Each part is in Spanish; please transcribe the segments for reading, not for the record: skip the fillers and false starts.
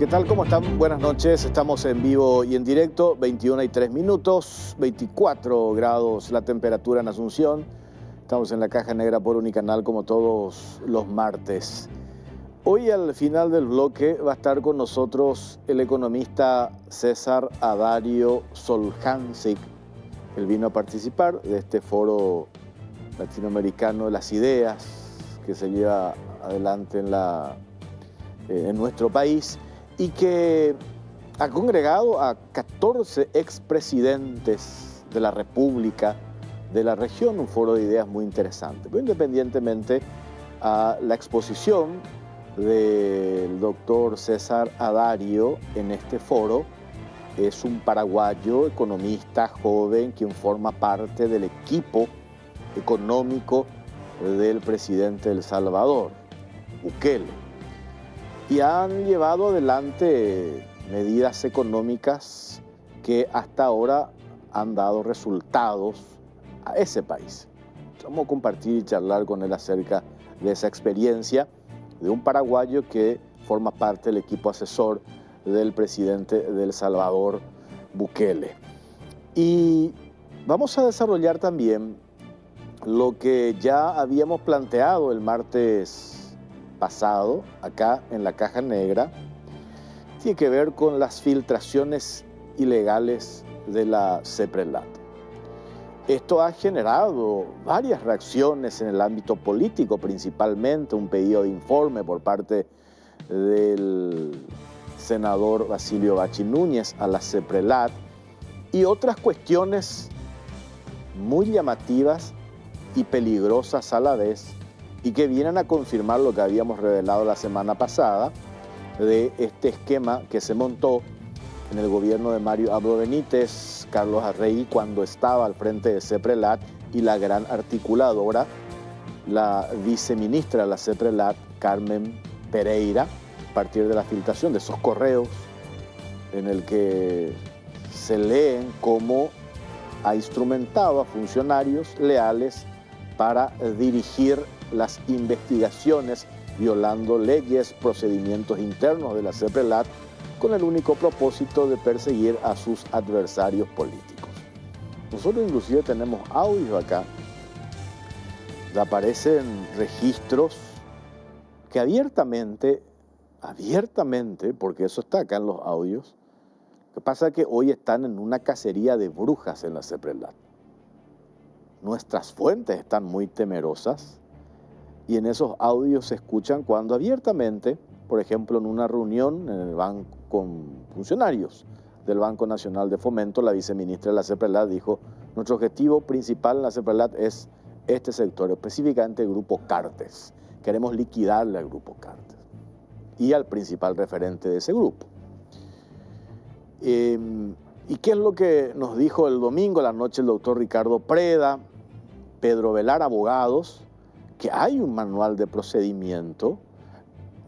tal? ¿Cómo están? Buenas noches. Estamos en vivo y en directo, 21:03, 24 grados la temperatura en Asunción. Estamos en la Caja Negra por Unicanal como todos los martes. Hoy al final del bloque va a estar con nosotros el economista César Adario Soljancic. Él vino a participar de este foro latinoamericano de las ideas que se lleva adelante en nuestro país y que ha congregado a 14 expresidentes de la República, de la región, un foro de ideas muy interesante. Pero independientemente a la exposición del doctor César Adario en este foro, es un paraguayo economista joven quien forma parte del equipo económico del presidente de El Salvador, Bukele. Y han llevado adelante medidas económicas que hasta ahora han dado resultados a ese país. Vamos a compartir y charlar con él acerca de esa experiencia de un paraguayo que forma parte del equipo asesor del presidente de El Salvador, Bukele. Y vamos a desarrollar también lo que ya habíamos planteado el martes pasado, acá en la Caja Negra, tiene que ver con las filtraciones ilegales de la CEPRELAT. Esto ha generado varias reacciones en el ámbito político, principalmente un pedido de informe por parte del senador Basilio Bachi Núñez a la CEPRELAT y otras cuestiones muy llamativas y peligrosas a la vez, y que vienen a confirmar lo que habíamos revelado la semana pasada de este esquema que se montó en el gobierno de Mario Abdo Benítez, Carlos Arregui, cuando estaba al frente de CEPRELAT, y la gran articuladora, la viceministra de la CEPRELAT, Carmen Pereira, a partir de la filtración de esos correos en el que se leen cómo ha instrumentado a funcionarios leales para dirigir las investigaciones violando leyes, procedimientos internos de la CEPRELAT con el único propósito de perseguir a sus adversarios políticos. Nosotros inclusive tenemos audios acá, aparecen registros que abiertamente, porque eso está acá en los audios, lo que pasa es que hoy están en una cacería de brujas en la CEPRELAT. Nuestras fuentes están muy temerosas y en esos audios se escuchan cuando abiertamente, por ejemplo, en una reunión en el banco con funcionarios del Banco Nacional de Fomento, la viceministra de la CEPRELAT dijo: nuestro objetivo principal en la CEPRELAT es este sector, específicamente el Grupo Cartes. Queremos liquidarle al Grupo Cartes y al principal referente de ese grupo. ¿Y qué es lo que nos dijo el domingo a la noche el doctor Ricardo Preda, Pedro Velar, abogados? Que hay un manual de procedimiento.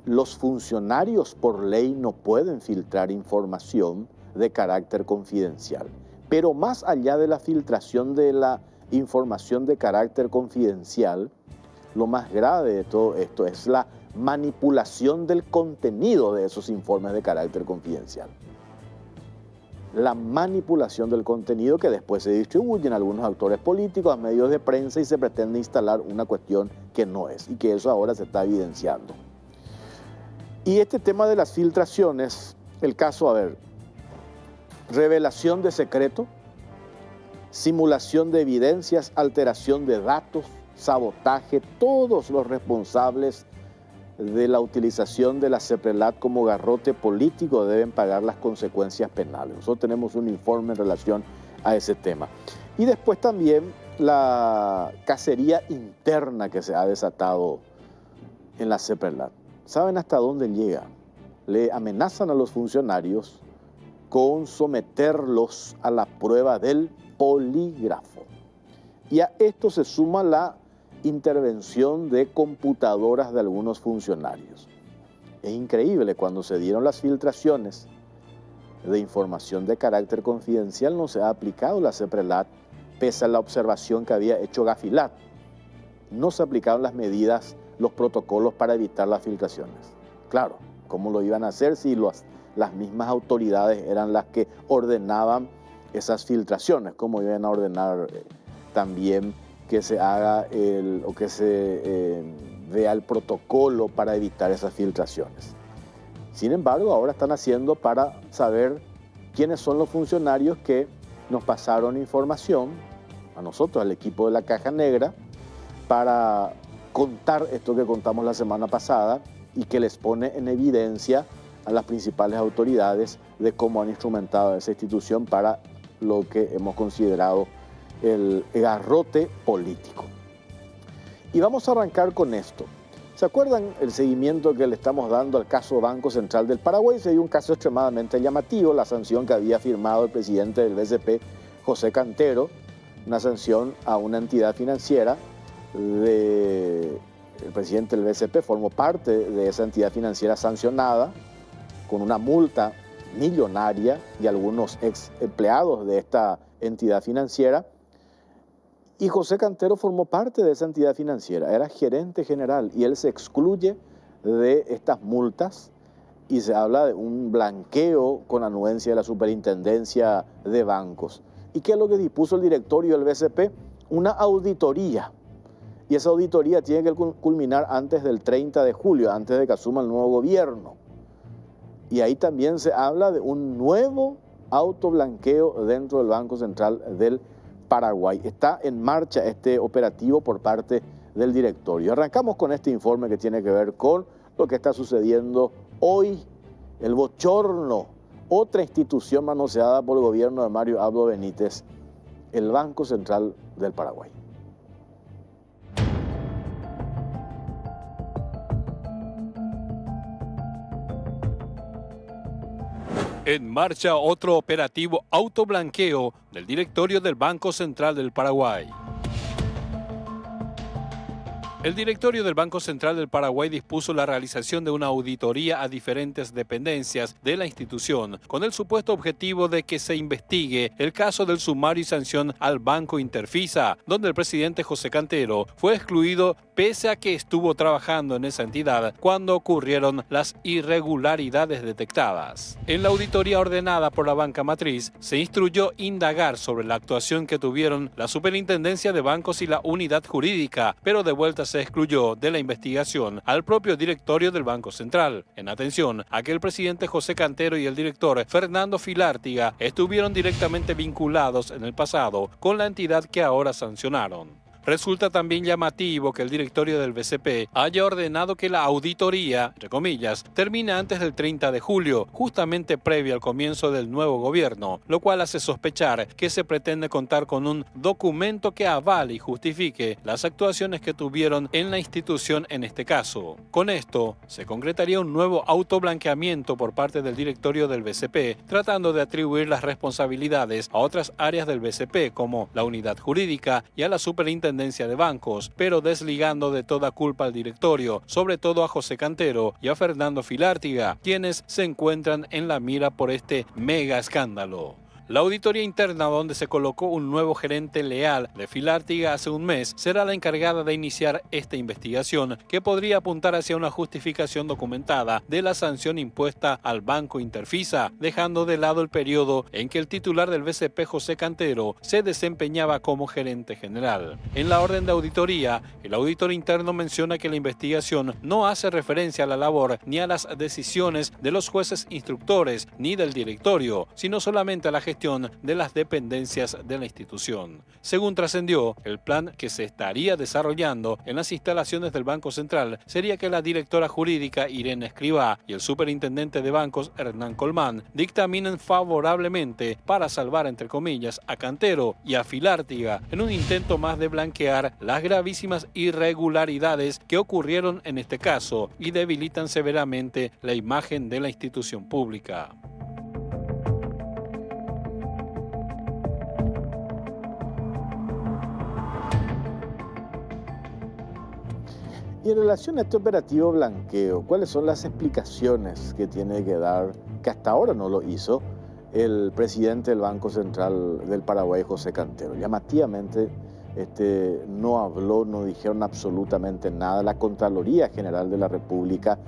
Los funcionarios por ley no pueden filtrar información de carácter confidencial. Pero más allá de la filtración de la información de carácter confidencial, lo más grave de todo esto es la manipulación del contenido de esos informes de carácter confidencial. La manipulación del contenido que después se distribuyen a algunos actores políticos, a medios de prensa, y se pretende instalar una cuestión que no es, y que eso ahora se está evidenciando. Y este tema de las filtraciones, el caso, revelación de secreto, simulación de evidencias, alteración de datos, sabotaje, todos los responsables de la utilización de la CEPRELAT como garrote político deben pagar las consecuencias penales. Nosotros tenemos un informe en relación a ese tema. Y después también la cacería interna que se ha desatado en la CEPRELAT. ¿Saben hasta dónde llega? Le amenazan a los funcionarios con someterlos a la prueba del polígrafo. Y a esto se suma la intervención de computadoras de algunos funcionarios. Es increíble, cuando se dieron las filtraciones de información de carácter confidencial no se ha aplicado la CEPRELAT, pese a la observación que había hecho Gafilat. No se aplicaron las medidas, los protocolos para evitar las filtraciones. Claro, ¿cómo lo iban a hacer si las mismas autoridades eran las que ordenaban esas filtraciones, como iban a ordenar también que se haga o que se vea el protocolo para evitar esas filtraciones. Sin embargo, ahora están haciendo para saber quiénes son los funcionarios que nos pasaron información a nosotros, al equipo de la Caja Negra, para contar esto que contamos la semana pasada y que les pone en evidencia a las principales autoridades de cómo han instrumentado esa institución para lo que hemos considerado el garrote político. Y vamos a arrancar con esto. ¿Se acuerdan el seguimiento que le estamos dando al caso Banco Central del Paraguay? Se dio un caso extremadamente llamativo, la sanción que había firmado el presidente del BCP, José Cantero, una sanción a una entidad financiera. El presidente del BCP formó parte de esa entidad financiera sancionada con una multa millonaria y algunos ex empleados de esta entidad financiera. Y José Cantero formó parte de esa entidad financiera, era gerente general y él se excluye de estas multas y se habla de un blanqueo con anuencia de la Superintendencia de Bancos. ¿Y qué es lo que dispuso el directorio del BCP? Una auditoría. Y esa auditoría tiene que culminar antes del 30 de julio, antes de que asuma el nuevo gobierno. Y ahí también se habla de un nuevo autoblanqueo dentro del Banco Central del Paraguay. Está en marcha este operativo por parte del directorio. Arrancamos con este informe que tiene que ver con lo que está sucediendo hoy, el bochorno, otra institución manoseada por el gobierno de Mario Abdo Benítez, el Banco Central del Paraguay. En marcha otro operativo autoblanqueo del directorio del Banco Central del Paraguay. El directorio del Banco Central del Paraguay dispuso la realización de una auditoría a diferentes dependencias de la institución, con el supuesto objetivo de que se investigue el caso del sumario y sanción al Banco Interfisa, donde el presidente José Cantero fue excluido pese a que estuvo trabajando en esa entidad cuando ocurrieron las irregularidades detectadas. En la auditoría ordenada por la banca matriz, se instruyó indagar sobre la actuación que tuvieron la Superintendencia de Bancos y la Unidad Jurídica, pero de vuelta se excluyó de la investigación al propio directorio del Banco Central, en atención a que el presidente José Cantero y el director Fernando Filártiga estuvieron directamente vinculados en el pasado con la entidad que ahora sancionaron. Resulta también llamativo que el directorio del BCP haya ordenado que la auditoría, entre comillas, termine antes del 30 de julio, justamente previo al comienzo del nuevo gobierno, lo cual hace sospechar que se pretende contar con un documento que avale y justifique las actuaciones que tuvieron en la institución en este caso. Con esto, se concretaría un nuevo autoblanqueamiento por parte del directorio del BCP, tratando de atribuir las responsabilidades a otras áreas del BCP, como la unidad jurídica y a la superintendencia de bancos, pero desligando de toda culpa al directorio, sobre todo a José Cantero y a Fernando Filártiga, quienes se encuentran en la mira por este mega escándalo. La auditoría interna, donde se colocó un nuevo gerente leal de Filártiga hace un mes, será la encargada de iniciar esta investigación, que podría apuntar hacia una justificación documentada de la sanción impuesta al Banco Interfisa, dejando de lado el periodo en que el titular del BCP, José Cantero, se desempeñaba como gerente general. En la orden de auditoría, el auditor interno menciona que la investigación no hace referencia a la labor ni a las decisiones de los jueces instructores ni del directorio, sino solamente a la gestión de las dependencias de la institución. Según trascendió, el plan que se estaría desarrollando en las instalaciones del Banco Central sería que la directora jurídica Irene Escribá y el superintendente de bancos Hernán Colmán dictaminen favorablemente para salvar, entre comillas, a Cantero y a Filártiga en un intento más de blanquear las gravísimas irregularidades que ocurrieron en este caso y debilitan severamente la imagen de la institución pública. Y en relación a este operativo blanqueo, ¿cuáles son las explicaciones que tiene que dar, que hasta ahora no lo hizo, el presidente del Banco Central del Paraguay, José Cantero? Llamativamente no habló, no dijeron absolutamente nada. La Contraloría General de la República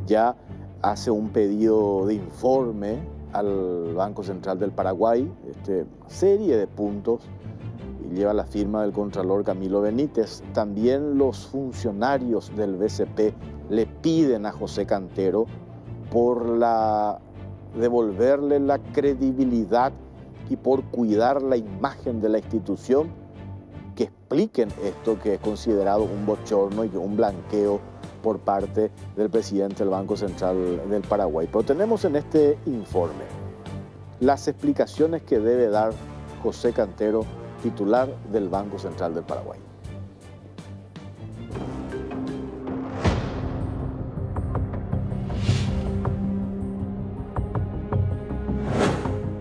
ya hace un pedido de informe al Banco Central del Paraguay, serie de puntos, y lleva la firma del Contralor Camilo Benítez. También los funcionarios del BCP le piden a José Cantero por devolverle la credibilidad y por cuidar la imagen de la institución, que expliquen esto que es considerado un bochorno y un blanqueo por parte del presidente del Banco Central del Paraguay. Pero tenemos en este informe las explicaciones que debe dar José Cantero, titular del Banco Central del Paraguay.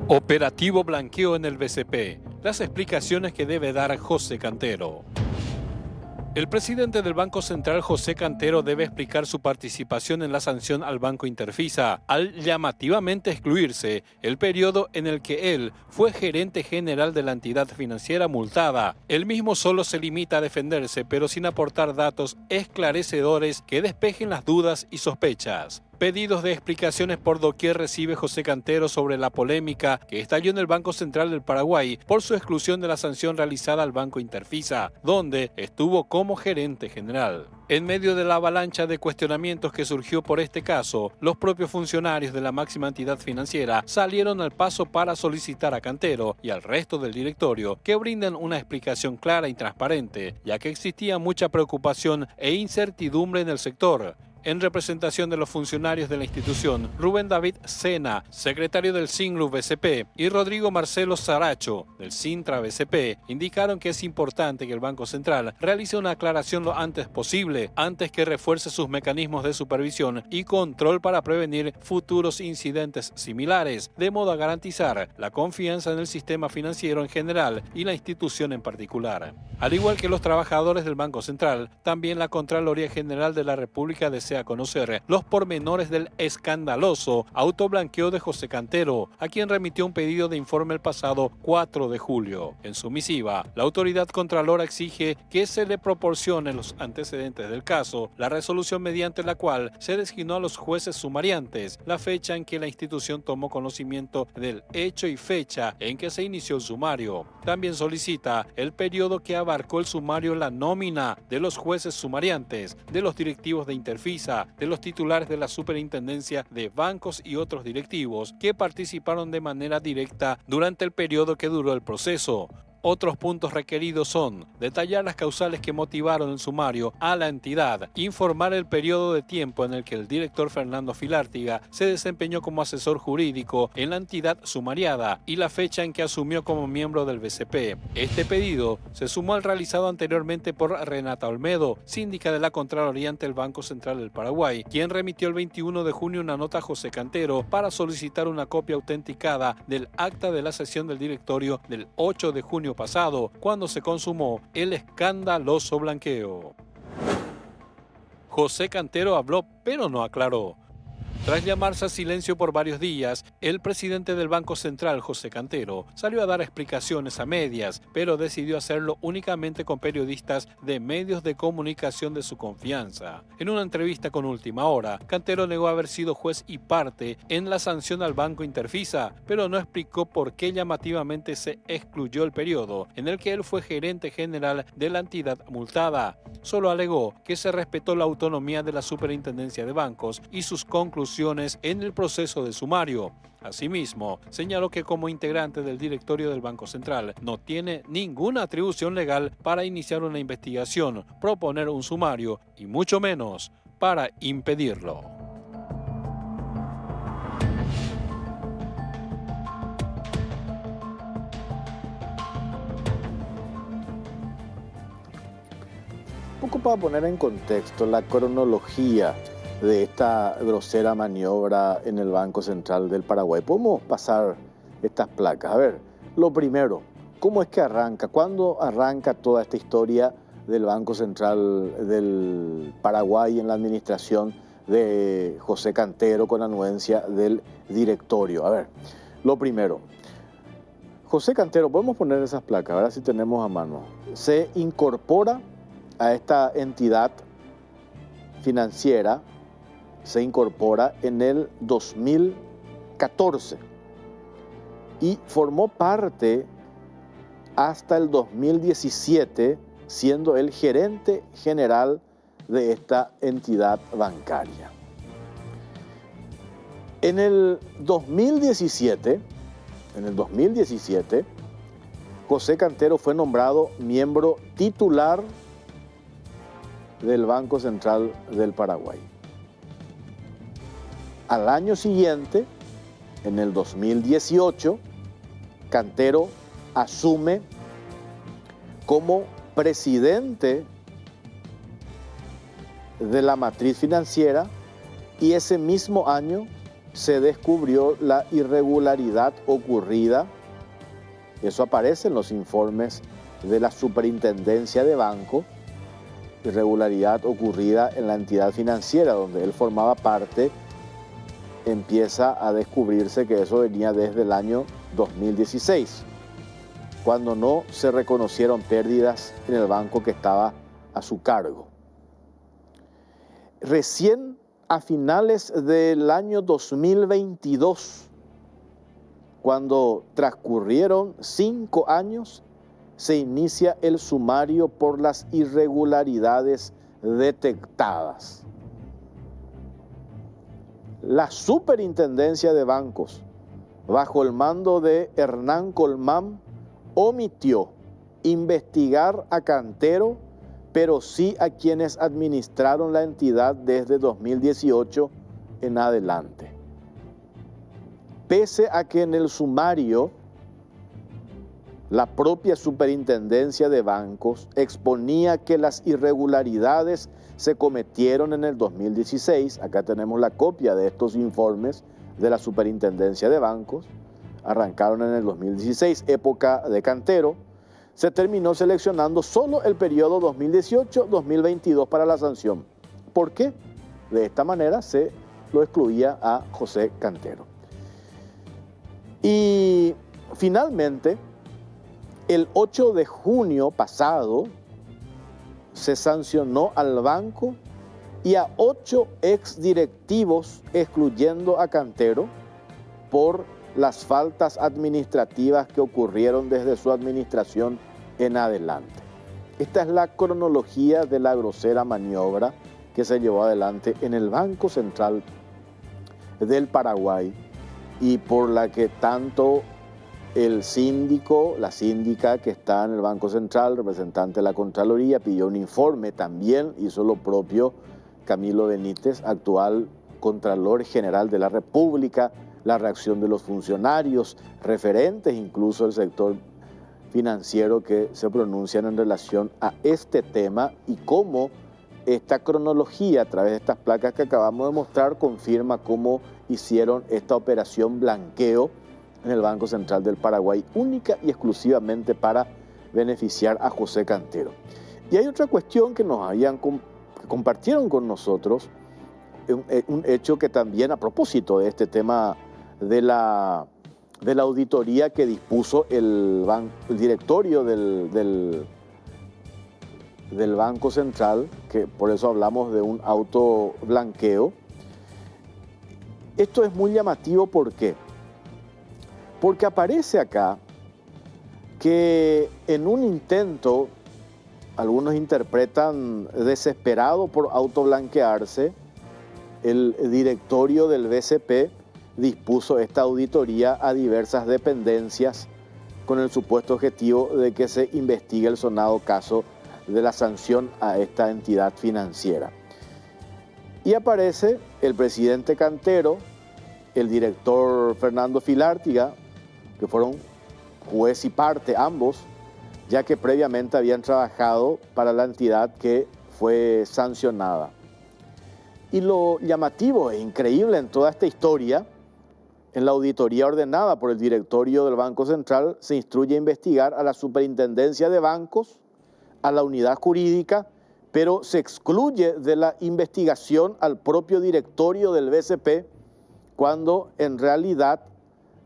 Operativo blanqueo en el BCP. Las explicaciones que debe dar José Cantero. El presidente del Banco Central, José Cantero, debe explicar su participación en la sanción al Banco Interfisa, al llamativamente excluirse el periodo en el que él fue gerente general de la entidad financiera multada. Él mismo solo se limita a defenderse, pero sin aportar datos esclarecedores que despejen las dudas y sospechas. Pedidos de explicaciones por doquier recibe José Cantero sobre la polémica que estalló en el Banco Central del Paraguay por su exclusión de la sanción realizada al Banco Interfisa, donde estuvo como gerente general. En medio de la avalancha de cuestionamientos que surgió por este caso, los propios funcionarios de la máxima entidad financiera salieron al paso para solicitar a Cantero y al resto del directorio que brinden una explicación clara y transparente, ya que existía mucha preocupación e incertidumbre en el sector. En representación de los funcionarios de la institución, Rubén David Sena, secretario del SINGLU BCP, y Rodrigo Marcelo Saracho, del Sintra BCP, indicaron que es importante que el Banco Central realice una aclaración lo antes posible, antes que refuerce sus mecanismos de supervisión y control para prevenir futuros incidentes similares, de modo a garantizar la confianza en el sistema financiero en general y la institución en particular. Al igual que los trabajadores del Banco Central, también la Contraloría General de la República desea conocer los pormenores del escandaloso autoblanqueo de José Cantero, a quien remitió un pedido de informe el pasado 4 de julio. En su misiva, la autoridad contralora exige que se le proporcione los antecedentes del caso, la resolución mediante la cual se designó a los jueces sumariantes, la fecha en que la institución tomó conocimiento del hecho y fecha en que se inició el sumario. También solicita el periodo que abarcó el sumario, la nómina de los jueces sumariantes, de los directivos de Interfisa, de los titulares de la superintendencia de bancos y otros directivos que participaron de manera directa durante el periodo que duró el proceso. Otros puntos requeridos son detallar las causales que motivaron el sumario a la entidad, informar el periodo de tiempo en el que el director Fernando Filártiga se desempeñó como asesor jurídico en la entidad sumariada y la fecha en que asumió como miembro del BCP. Este pedido se sumó al realizado anteriormente por Renata Olmedo, síndica de la Contraloría ante el Banco Central del Paraguay, quien remitió el 21 de junio una nota a José Cantero para solicitar una copia autenticada del acta de la sesión del directorio del 8 de junio pasado, cuando se consumó el escandaloso blanqueo. José Cantero habló, pero no aclaró. Tras llamarse a silencio por varios días, el presidente del Banco Central, José Cantero, salió a dar explicaciones a medias, pero decidió hacerlo únicamente con periodistas de medios de comunicación de su confianza. En una entrevista con Última Hora, Cantero negó haber sido juez y parte en la sanción al Banco Interfisa, pero no explicó por qué llamativamente se excluyó el periodo en el que él fue gerente general de la entidad multada. Solo alegó que se respetó la autonomía de la Superintendencia de Bancos y sus conclusiones en el proceso de sumario. Asimismo, señaló que como integrante del directorio del Banco Central no tiene ninguna atribución legal para iniciar una investigación, proponer un sumario y mucho menos para impedirlo. Un poco para poner en contexto la cronología de esta grosera maniobra en el Banco Central del Paraguay. Podemos pasar estas placas. A ver, lo primero, ¿cómo es que arranca? ¿Cuándo arranca toda esta historia del Banco Central del Paraguay en la administración de José Cantero con anuencia del directorio? A ver, lo primero, José Cantero, podemos poner esas placas, a ver si tenemos a mano. Se incorpora a esta entidad financiera se incorpora en el 2014 y formó parte hasta el 2017, siendo el gerente general de esta entidad bancaria. En el 2017, José Cantero fue nombrado miembro titular del Banco Central del Paraguay. Al año siguiente, en el 2018, Cantero asume como presidente de la matriz financiera y ese mismo año se descubrió la irregularidad ocurrida. Eso aparece en los informes de la Superintendencia de Banco, irregularidad ocurrida en la entidad financiera donde él formaba parte. Empieza a descubrirse que eso venía desde el año 2016, cuando no se reconocieron pérdidas en el banco que estaba a su cargo. Recién a finales del año 2022, cuando transcurrieron 5 años, se inicia el sumario por las irregularidades detectadas. La Superintendencia de Bancos, bajo el mando de Hernán Colmán, omitió investigar a Cantero, pero sí a quienes administraron la entidad desde 2018 en adelante. Pese a que en el sumario la propia Superintendencia de Bancos exponía que las irregularidades se cometieron en el 2016, acá tenemos la copia de estos informes de la Superintendencia de Bancos, arrancaron en el 2016, época de Cantero, se terminó seleccionando solo el periodo 2018-2022 para la sanción. ¿Por qué? De esta manera se lo excluía a José Cantero. Y finalmente, el 8 de junio pasado, se sancionó al banco y a 8 exdirectivos, excluyendo a Cantero, por las faltas administrativas que ocurrieron desde su administración en adelante. Esta es la cronología de la grosera maniobra que se llevó adelante en el Banco Central del Paraguay y por la que tanto el síndico, la síndica que está en el Banco Central, representante de la Contraloría, pidió un informe. También hizo lo propio Camilo Benítez, actual Contralor General de la República, la reacción de los funcionarios, referentes incluso del sector financiero que se pronuncian en relación a este tema y cómo esta cronología a través de estas placas que acabamos de mostrar confirma cómo hicieron esta operación blanqueo en el Banco Central del Paraguay, única y exclusivamente para beneficiar a José Cantero. Y hay otra cuestión que compartieron con nosotros, un hecho que también a propósito de este tema de la auditoría que dispuso el directorio del Banco Central, que por eso hablamos de un autoblanqueo. Esto es muy llamativo, ¿por qué? Porque aparece acá que en un intento, algunos interpretan desesperado por autoblanquearse, el directorio del BCP dispuso esta auditoría a diversas dependencias con el supuesto objetivo de que se investigue el sonado caso de la sanción a esta entidad financiera. Y aparece el presidente Cantero, el director Fernando Filártiga, que fueron juez y parte ambos, ya que previamente habían trabajado para la entidad que fue sancionada. Y lo llamativo e increíble en toda esta historia, en la auditoría ordenada por el directorio del Banco Central, se instruye a investigar a la Superintendencia de Bancos, a la unidad jurídica, pero se excluye de la investigación al propio directorio del BCP, cuando en realidad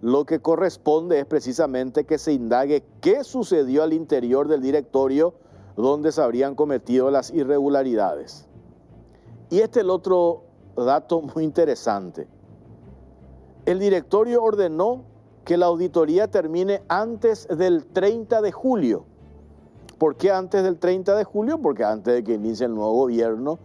lo que corresponde es precisamente que se indague qué sucedió al interior del directorio donde se habrían cometido las irregularidades. Y este es el otro dato muy interesante. El directorio ordenó que la auditoría termine antes del 30 de julio. ¿Por qué antes del 30 de julio? Porque antes de que inicie el nuevo gobierno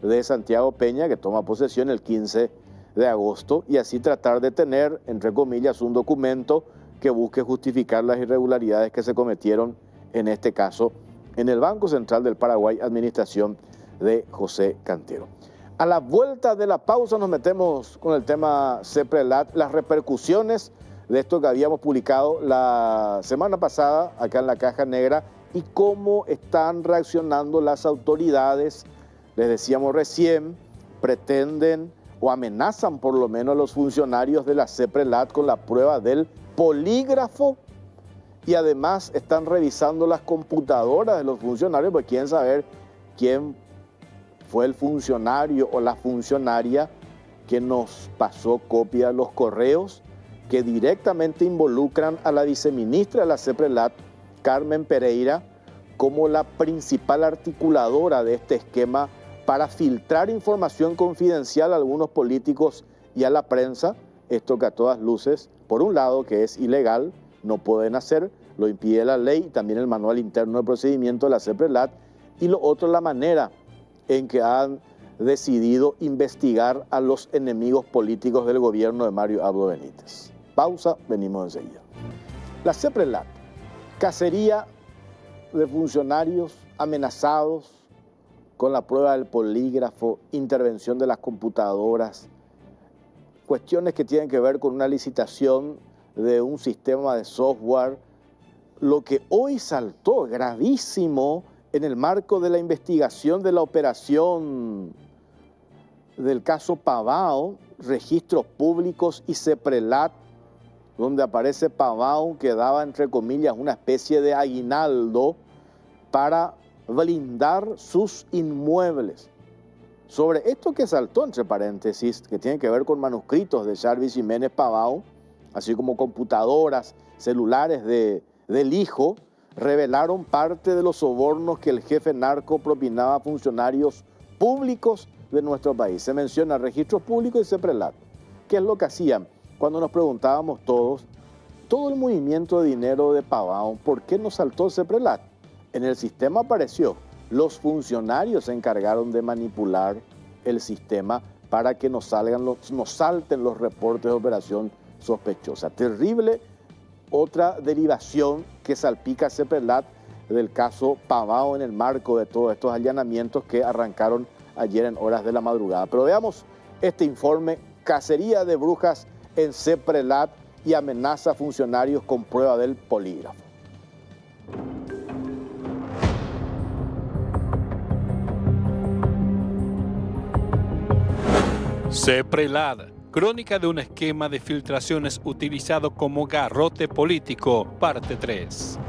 de Santiago Peña, que toma posesión el 15 de agosto, y así tratar de tener, entre comillas, un documento que busque justificar las irregularidades que se cometieron, en este caso, en el Banco Central del Paraguay, administración de José Cantero. A la vuelta de la pausa nos metemos con el tema CEPRELAT, las repercusiones de esto que habíamos publicado la semana pasada acá en la Caja Negra y cómo están reaccionando las autoridades. Les decíamos recién, pretenden o amenazan por lo menos a los funcionarios de la CEPRELAT con la prueba del polígrafo y además están revisando las computadoras de los funcionarios porque quieren saber quién fue el funcionario o la funcionaria que nos pasó copia de los correos que directamente involucran a la viceministra de la CEPRELAT, Carmen Pereira, como la principal articuladora de este esquema para filtrar información confidencial a algunos políticos y a la prensa, esto que a todas luces, por un lado, que es ilegal, no pueden hacer, lo impide la ley y también el manual interno de procedimiento de la CEPRELAT, y lo otro, la manera en que han decidido investigar a los enemigos políticos del gobierno de Mario Abdo Benítez. Pausa, venimos enseguida. La CEPRELAT, cacería de funcionarios amenazados con la prueba del polígrafo, intervención de las computadoras, cuestiones que tienen que ver con una licitación de un sistema de software. Lo que hoy saltó gravísimo en el marco de la investigación de la operación del caso Pavao, registros públicos y CEPRELAT, donde aparece Pavao que daba, entre comillas, una especie de aguinaldo para blindar sus inmuebles. Sobre esto que saltó, entre paréntesis, que tiene que ver con manuscritos de Jarvis Jiménez Pavao, así como computadoras, celulares del hijo, revelaron parte de los sobornos que el jefe narco propinaba a funcionarios públicos de nuestro país. Se menciona registros públicos y CEPRELAT. ¿Qué es lo que hacían? Cuando nos preguntábamos todos, todo el movimiento de dinero de Pavao, ¿por qué no saltó CEPRELAT? En el sistema apareció. Los funcionarios se encargaron de manipular el sistema para que nos salten los reportes de operación sospechosa. Terrible otra derivación que salpica a CEPRELAT del caso Pavao en el marco de todos estos allanamientos que arrancaron ayer en horas de la madrugada. Pero veamos este informe: cacería de brujas en CEPRELAT y amenaza a funcionarios con prueba del polígrafo. CEPRELAT, crónica de un esquema de filtraciones utilizado como garrote político, parte 3.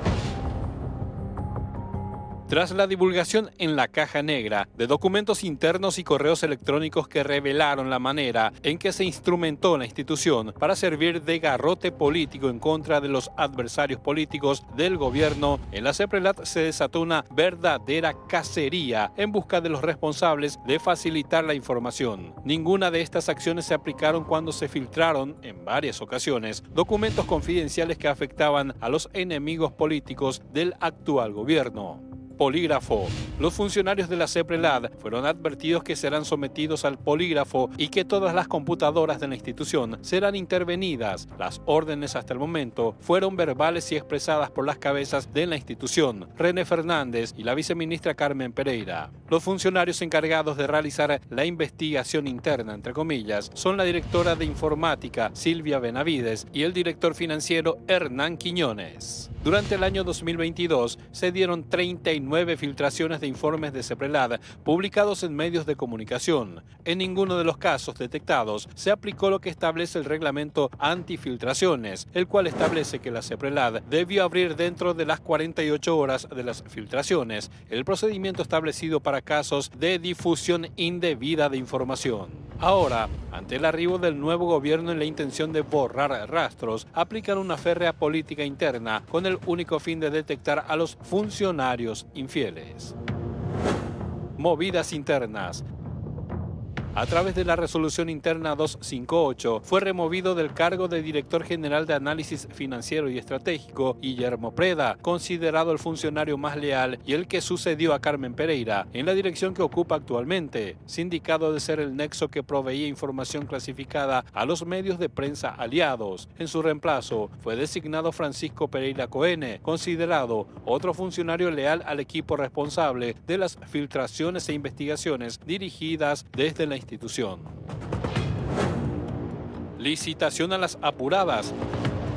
Tras la divulgación en la Caja Negra de documentos internos y correos electrónicos que revelaron la manera en que se instrumentó la institución para servir de garrote político en contra de los adversarios políticos del gobierno, en la CEPRELAT se desató una verdadera cacería en busca de los responsables de facilitar la información. Ninguna de estas acciones se aplicaron cuando se filtraron, en varias ocasiones, documentos confidenciales que afectaban a los enemigos políticos del actual gobierno. Polígrafo. Los funcionarios de la CEPRELAT fueron advertidos que serán sometidos al polígrafo y que todas las computadoras de la institución serán intervenidas. Las órdenes hasta el momento fueron verbales y expresadas por las cabezas de la institución, René Fernández y la viceministra Carmen Pereira. Los funcionarios encargados de realizar la investigación interna, entre comillas, son la directora de informática, Silvia Benavides, y el director financiero, Hernán Quiñones. Durante el año 2022 se dieron 39 filtraciones de informes de CEPRELAT publicados en medios de comunicación. En ninguno de los casos detectados se aplicó lo que establece el reglamento antifiltraciones, el cual establece que la CEPRELAT debió abrir dentro de las 48 horas de las filtraciones el procedimiento establecido para casos de difusión indebida de información. Ahora, ante el arribo del nuevo gobierno en la intención de borrar rastros, aplican una férrea política interna con el único fin de detectar a los funcionarios infieles. Movidas internas. a través de la resolución interna 258, fue removido del cargo de director general de análisis financiero y estratégico Guillermo Preda, considerado el funcionario más leal y el que sucedió a Carmen Pereira en la dirección que ocupa actualmente, sindicado de ser el nexo que proveía información clasificada a los medios de prensa aliados. En su reemplazo fue designado Francisco Pereira Coene, considerado otro funcionario leal al equipo responsable de las filtraciones e investigaciones dirigidas desde la institución. Licitación a las apuradas.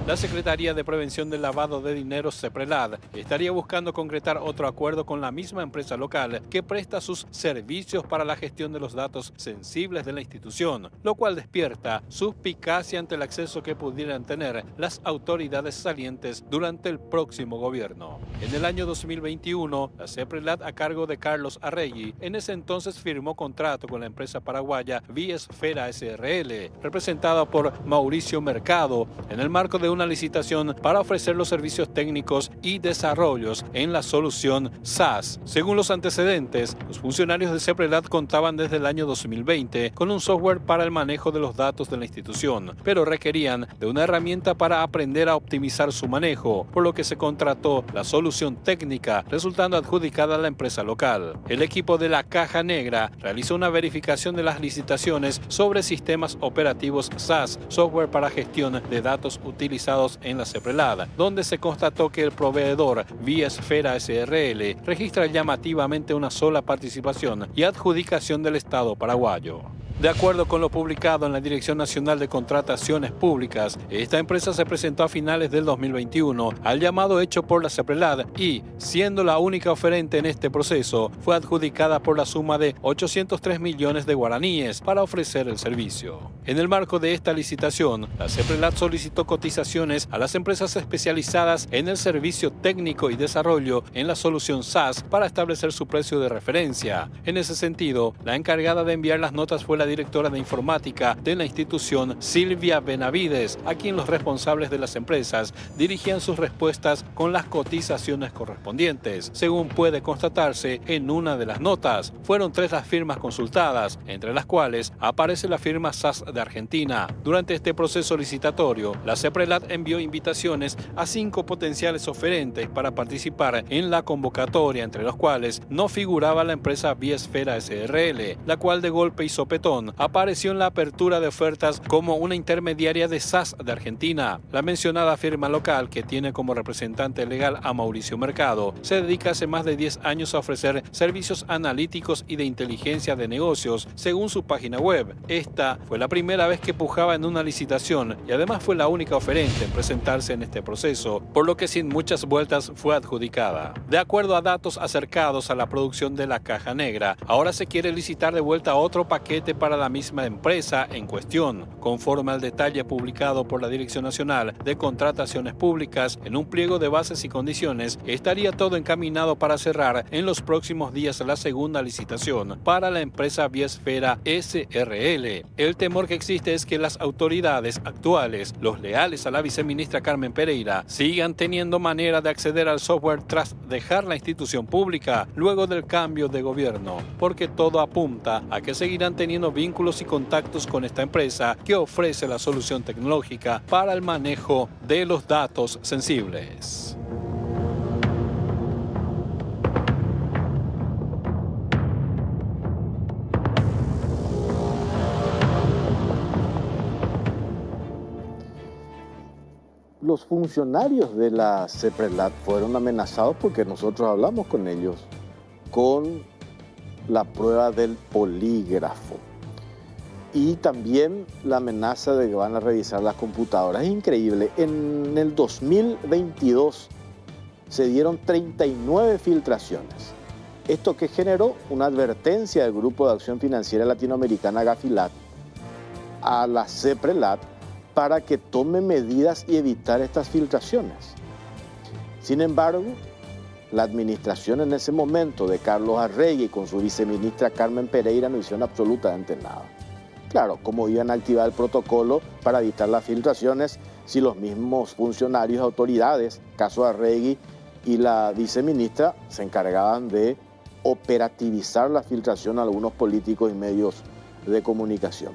La Secretaría de Prevención del Lavado de Dinero, CEPRELAD, estaría buscando concretar otro acuerdo con la misma empresa local que presta sus servicios para la gestión de los datos sensibles de la institución, lo cual despierta suspicacia ante el acceso que pudieran tener las autoridades salientes durante el próximo gobierno. En el año 2021, la CEPRELAD, a cargo de Carlos Arregui, en ese entonces firmó contrato con la empresa paraguaya Viesfera SRL, representada por Mauricio Mercado, en el marco de una licitación para ofrecer los servicios técnicos y desarrollos en la solución SaaS. Según los antecedentes, los funcionarios de CEPRELAD contaban desde el año 2020 con un software para el manejo de los datos de la institución, pero requerían de una herramienta para aprender a optimizar su manejo, por lo que se contrató la solución técnica, resultando adjudicada a la empresa local. El equipo de la Caja Negra realizó una verificación de las licitaciones sobre sistemas operativos SaaS, software para gestión de datos utilizados en la CEPRELAD, donde se constató que el proveedor Viesfera SRL registra llamativamente una sola participación y adjudicación del Estado paraguayo. De acuerdo con lo publicado en la Dirección Nacional de Contrataciones Públicas, esta empresa se presentó a finales del 2021 al llamado hecho por la CEPRELAD y, siendo la única oferente en este proceso, fue adjudicada por la suma de 803 millones de guaraníes para ofrecer el servicio. En el marco de esta licitación, la CEPRELAD solicitó cotizaciones a las empresas especializadas en el servicio técnico y desarrollo en la solución SaaS para establecer su precio de referencia. En ese sentido, la encargada de enviar las notas fue la directora de informática de la institución, Silvia Benavides, a quien los responsables de las empresas dirigían sus respuestas con las cotizaciones correspondientes. Según puede constatarse en una de las notas, fueron 3 las firmas consultadas, entre las cuales aparece la firma SAS de Argentina. Durante este proceso licitatorio, la CEPRELAD envió invitaciones a 5 potenciales oferentes para participar en la convocatoria, entre los cuales no figuraba la empresa Viesfera SRL, la cual de golpe y sopetón apareció en la apertura de ofertas como una intermediaria de SAS de Argentina. La mencionada firma local, que tiene como representante legal a Mauricio Mercado, se dedica hace más de 10 años a ofrecer servicios analíticos y de inteligencia de negocios, según su página web. Esta fue la primera vez que pujaba en una licitación y además fue la única oferente en presentarse en este proceso, por lo que sin muchas vueltas fue adjudicada. De acuerdo a datos acercados a la producción de la Caja Negra, ahora se quiere licitar de vuelta otro paquete para la misma empresa en cuestión. Conforme al detalle publicado por la Dirección Nacional de Contrataciones Públicas en un pliego de bases y condiciones, estaría todo encaminado para cerrar en los próximos días la segunda licitación para la empresa Viesfera SRL. El temor que existe es que las autoridades actuales, los leales a la viceministra Carmen Pereira, sigan teniendo manera de acceder al software tras dejar la institución pública luego del cambio de gobierno, porque todo apunta a que seguirán teniendo vínculos y contactos con esta empresa que ofrece la solución tecnológica para el manejo de los datos sensibles. Los funcionarios de la CEPRELAD fueron amenazados porque nosotros hablamos con ellos con la prueba del polígrafo y también la amenaza de que van a revisar las computadoras. Es increíble, en el 2022 se dieron 39 filtraciones. Esto que generó una advertencia del Grupo de Acción Financiera Latinoamericana Gafilat a la CEPRELAD para que tome medidas y evitar estas filtraciones. Sin embargo, la administración en ese momento de Carlos Arregui con su viceministra Carmen Pereira no hicieron absolutamente nada. Claro, ¿cómo iban a activar el protocolo para evitar las filtraciones si los mismos funcionarios, autoridades, caso Arregui y la viceministra, se encargaban de operativizar la filtración a algunos políticos y medios de comunicación.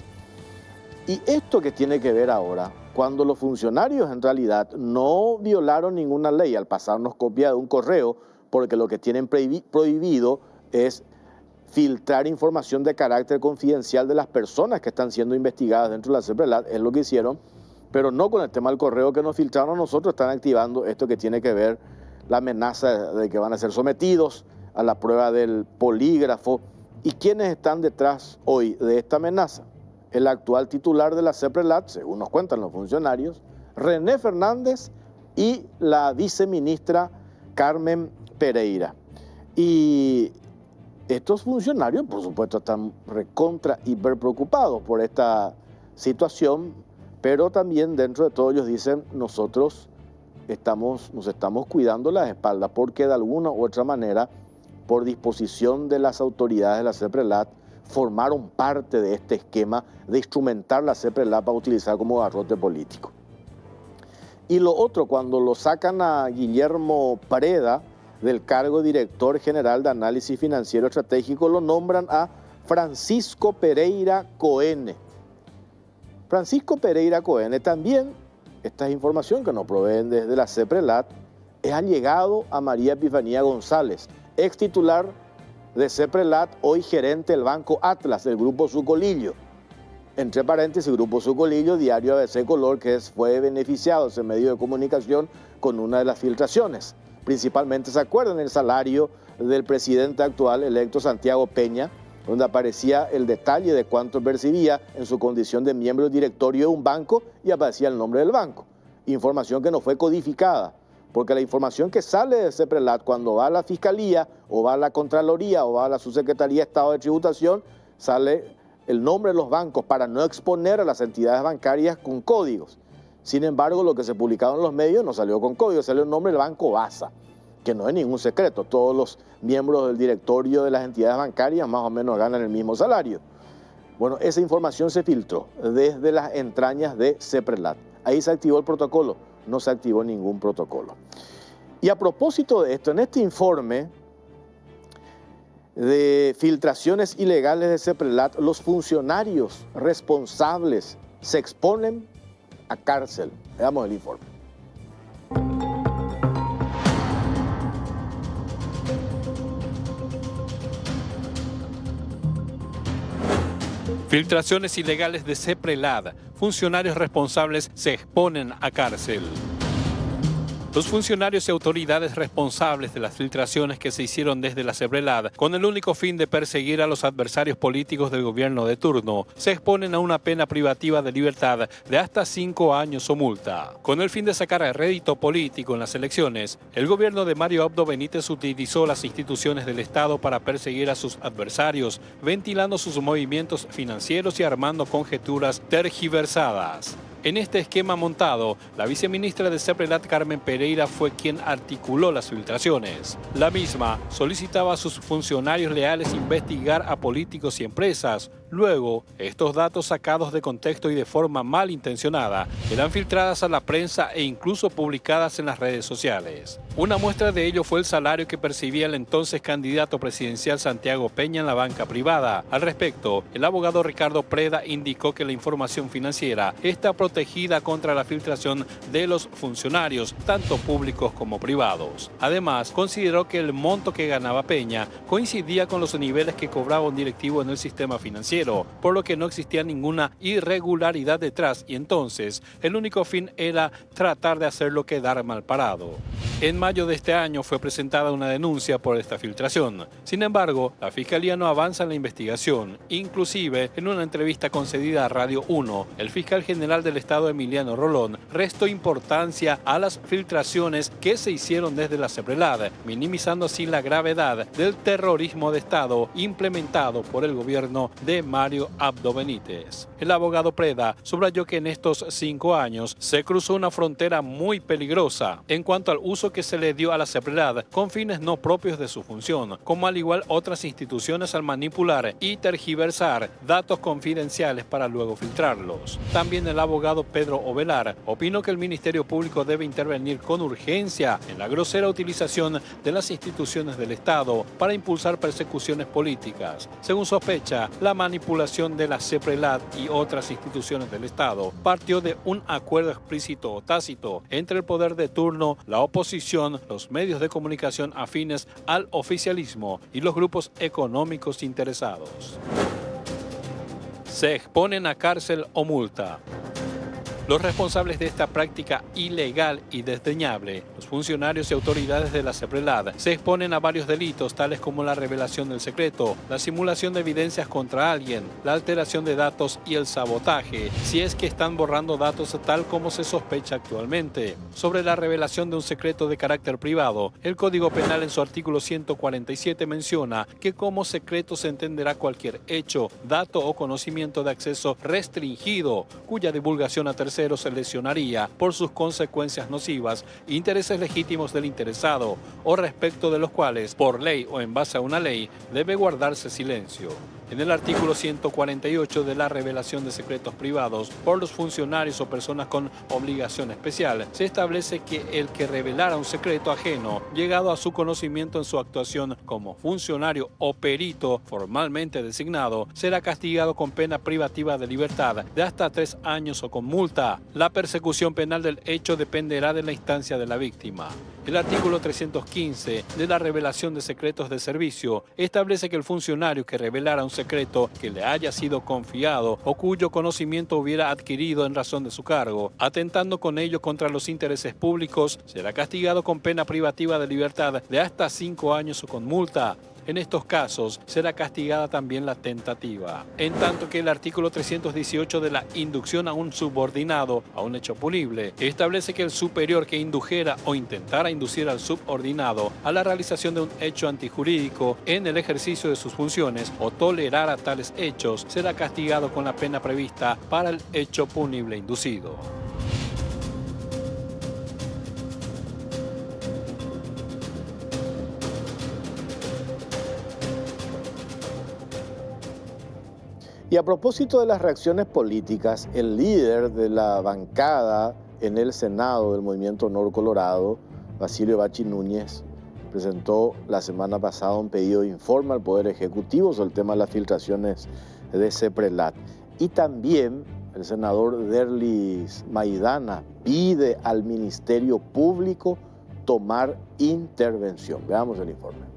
Y esto que tiene que ver ahora, cuando los funcionarios en realidad no violaron ninguna ley al pasarnos copia de un correo, porque lo que tienen prohibido es filtrar información de carácter confidencial de las personas que están siendo investigadas dentro de la CEPRELAT, es lo que hicieron, pero no con el tema del correo que nos filtraron a nosotros. Están activando esto que tiene que ver la amenaza de que van a ser sometidos a la prueba del polígrafo. ¿Y quiénes están detrás hoy de esta amenaza? El actual titular de la CEPRELAT, según nos cuentan los funcionarios, René Fernández, y la viceministra Carmen Pereira. Y estos funcionarios, por supuesto, están recontra hiper preocupados por esta situación, pero también dentro de todo ellos dicen, nosotros nos estamos cuidando las espaldas, porque de alguna u otra manera, por disposición de las autoridades de la CEPRELAT, formaron parte de este esquema de instrumentar la CEPRELAT para utilizar como garrote político. Y lo otro, cuando lo sacan a Guillermo Preda del cargo de director general de análisis financiero estratégico, lo nombran a Francisco Pereira Coene. Francisco Pereira Coene también, esta es información que nos proveen desde la CEPRELAT, es allegado a María Epifanía González, ex titular de CEPRELAT, hoy gerente del Banco Atlas, del Grupo Sucolillo. Entre paréntesis, Grupo Sucolillo, diario ABC Color, que fue beneficiado ese medio de comunicación con una de las filtraciones. Principalmente, ¿se acuerdan el salario del presidente actual electo Santiago Peña, donde aparecía el detalle de cuánto percibía en su condición de miembro del directorio de un banco y aparecía el nombre del banco? Información que no fue codificada, porque la información que sale de CEPRELAT cuando va a la Fiscalía o va a la Contraloría o va a la Subsecretaría de Estado de Tributación, sale el nombre de los bancos para no exponer a las entidades bancarias con códigos. Sin embargo, lo que se publicaba en los medios no salió con código, salió el nombre del Banco BASA, que no es ningún secreto. Todos los miembros del directorio de las entidades bancarias más o menos ganan el mismo salario. Bueno, esa información se filtró desde las entrañas de CEPRELAT. Ahí se activó el protocolo, no se activó ningún protocolo. Y a propósito de esto, en este informe de filtraciones ilegales de CEPRELAT, los funcionarios responsables se exponen a cárcel. Veamos el informe. Filtraciones ilegales de CEPRELAT. Funcionarios responsables se exponen a cárcel. Los funcionarios y autoridades responsables de las filtraciones que se hicieron desde la CEPRELAT con el único fin de perseguir a los adversarios políticos del gobierno de turno se exponen a una pena privativa de libertad de hasta 5 años o multa. Con el fin de sacar rédito político en las elecciones, el gobierno de Mario Abdo Benítez utilizó las instituciones del Estado para perseguir a sus adversarios, ventilando sus movimientos financieros y armando conjeturas tergiversadas. En este esquema montado, la viceministra de CEPRELAT, Carmen Pereira, fue quien articuló las filtraciones. La misma solicitaba a sus funcionarios leales investigar a políticos y empresas. Luego, estos datos sacados de contexto y de forma malintencionada eran filtradas a la prensa e incluso publicadas en las redes sociales. Una muestra de ello fue el salario que percibía el entonces candidato presidencial Santiago Peña en la banca privada. Al respecto, el abogado Ricardo Preda indicó que la información financiera está protegida contra la filtración de los funcionarios, tanto públicos como privados. Además, consideró que el monto que ganaba Peña coincidía con los niveles que cobraba un directivo en el sistema financiero, por lo que no existía ninguna irregularidad detrás y entonces el único fin era tratar de hacerlo quedar mal parado. En mayo de este año fue presentada una denuncia por esta filtración. Sin embargo, la Fiscalía no avanza en la investigación. Inclusive, en una entrevista concedida a Radio 1, el fiscal general del Estado, Emiliano Rolón, restó importancia a las filtraciones que se hicieron desde la CEPRELAT, minimizando así la gravedad del terrorismo de Estado implementado por el gobierno de Mario Abdo Benítez. El abogado Preda subrayó que en estos 5 años se cruzó una frontera muy peligrosa en cuanto al uso que se le dio a la CEPRELAD con fines no propios de su función, como al igual otras instituciones al manipular y tergiversar datos confidenciales para luego filtrarlos. También el abogado Pedro Ovelar opinó que el Ministerio Público debe intervenir con urgencia en la grosera utilización de las instituciones del Estado para impulsar persecuciones políticas. Según sospecha, la manipulación de la CEPRELAD y otras instituciones del Estado partió de un acuerdo explícito o tácito entre el poder de turno, la oposición, los medios de comunicación afines al oficialismo y los grupos económicos interesados. Se exponen a cárcel o multa. Los responsables de esta práctica ilegal y desdeñable, los funcionarios y autoridades de la CEPRELAD, se exponen a varios delitos tales como la revelación del secreto, la simulación de evidencias contra alguien, la alteración de datos y el sabotaje, si es que están borrando datos tal como se sospecha actualmente. Sobre la revelación de un secreto de carácter privado, el Código Penal en su artículo 147 menciona que como secreto se entenderá cualquier hecho, dato o conocimiento de acceso restringido, cuya divulgación a terceros se lesionaría por sus consecuencias nocivas, intereses legítimos del interesado o respecto de los cuales, por ley o en base a una ley, debe guardarse silencio. En el artículo 148 de la revelación de secretos privados por los funcionarios o personas con obligación especial, se establece que el que revelara un secreto ajeno, llegado a su conocimiento en su actuación como funcionario o perito formalmente designado, será castigado con pena privativa de libertad de hasta 3 años o con multa. La persecución penal del hecho dependerá de la instancia de la víctima. El artículo 315 de la revelación de secretos de servicio establece que el funcionario que revelara un secreto que le haya sido confiado o cuyo conocimiento hubiera adquirido en razón de su cargo, atentando con ello contra los intereses públicos, será castigado con pena privativa de libertad de hasta 5 años o con multa. En estos casos será castigada también la tentativa. En tanto que el artículo 318 de la inducción a un subordinado a un hecho punible establece que el superior que indujera o intentara inducir al subordinado a la realización de un hecho antijurídico en el ejercicio de sus funciones o tolerara tales hechos será castigado con la pena prevista para el hecho punible inducido. Y a propósito de las reacciones políticas, el líder de la bancada en el Senado del Movimiento Honor Colorado, Basilio Bacci Núñez, presentó la semana pasada un pedido de informe al Poder Ejecutivo sobre el tema de las filtraciones de CEPRELAD. Y también el senador Derlis Maidana pide al Ministerio Público tomar intervención. Veamos el informe.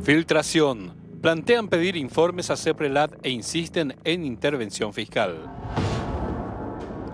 Filtración. Plantean pedir informes a CEPRELAD e insisten en intervención fiscal.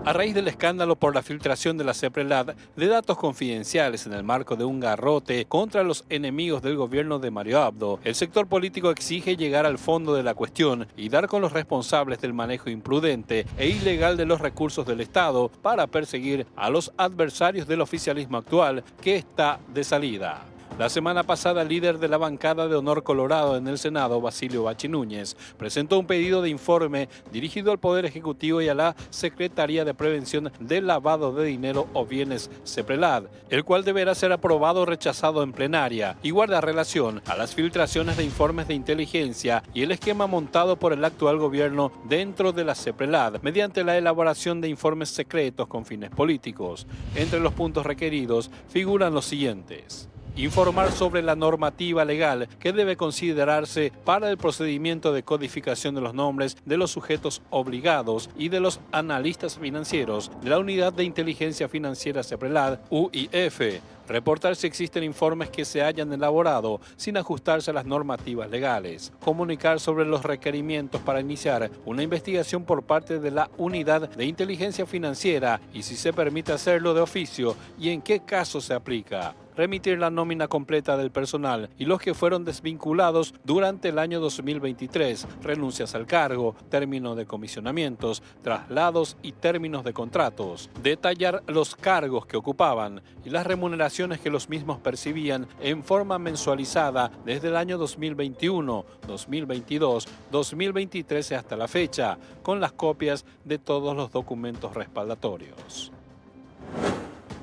A raíz del escándalo por la filtración de la CEPRELAD de datos confidenciales en el marco de un garrote contra los enemigos del gobierno de Mario Abdo, el sector político exige llegar al fondo de la cuestión y dar con los responsables del manejo imprudente e ilegal de los recursos del Estado para perseguir a los adversarios del oficialismo actual que está de salida. La semana pasada, el líder de la bancada de Honor Colorado en el Senado, Basilio Bacci Núñez, presentó un pedido de informe dirigido al Poder Ejecutivo y a la Secretaría de Prevención del Lavado de Dinero o Bienes CEPRELAD, el cual deberá ser aprobado o rechazado en plenaria y guarda relación a las filtraciones de informes de inteligencia y el esquema montado por el actual gobierno dentro de la CEPRELAD mediante la elaboración de informes secretos con fines políticos. Entre los puntos requeridos figuran los siguientes: informar sobre la normativa legal que debe considerarse para el procedimiento de codificación de los nombres de los sujetos obligados y de los analistas financieros de la Unidad de Inteligencia Financiera CEPRELAD, UIF. Reportar si existen informes que se hayan elaborado sin ajustarse a las normativas legales. Comunicar sobre los requerimientos para iniciar una investigación por parte de la Unidad de Inteligencia Financiera y si se permite hacerlo de oficio y en qué caso se aplica. Remitir la nómina completa del personal y los que fueron desvinculados durante el año 2023, renuncias al cargo, término de comisionamientos, traslados y términos de contratos. Detallar los cargos que ocupaban y las remuneraciones retribuciones que los mismos percibían en forma mensualizada desde el año 2021, 2022, 2023 y hasta la fecha, con las copias de todos los documentos respaldatorios.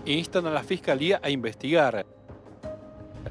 Instan a la Fiscalía a investigar.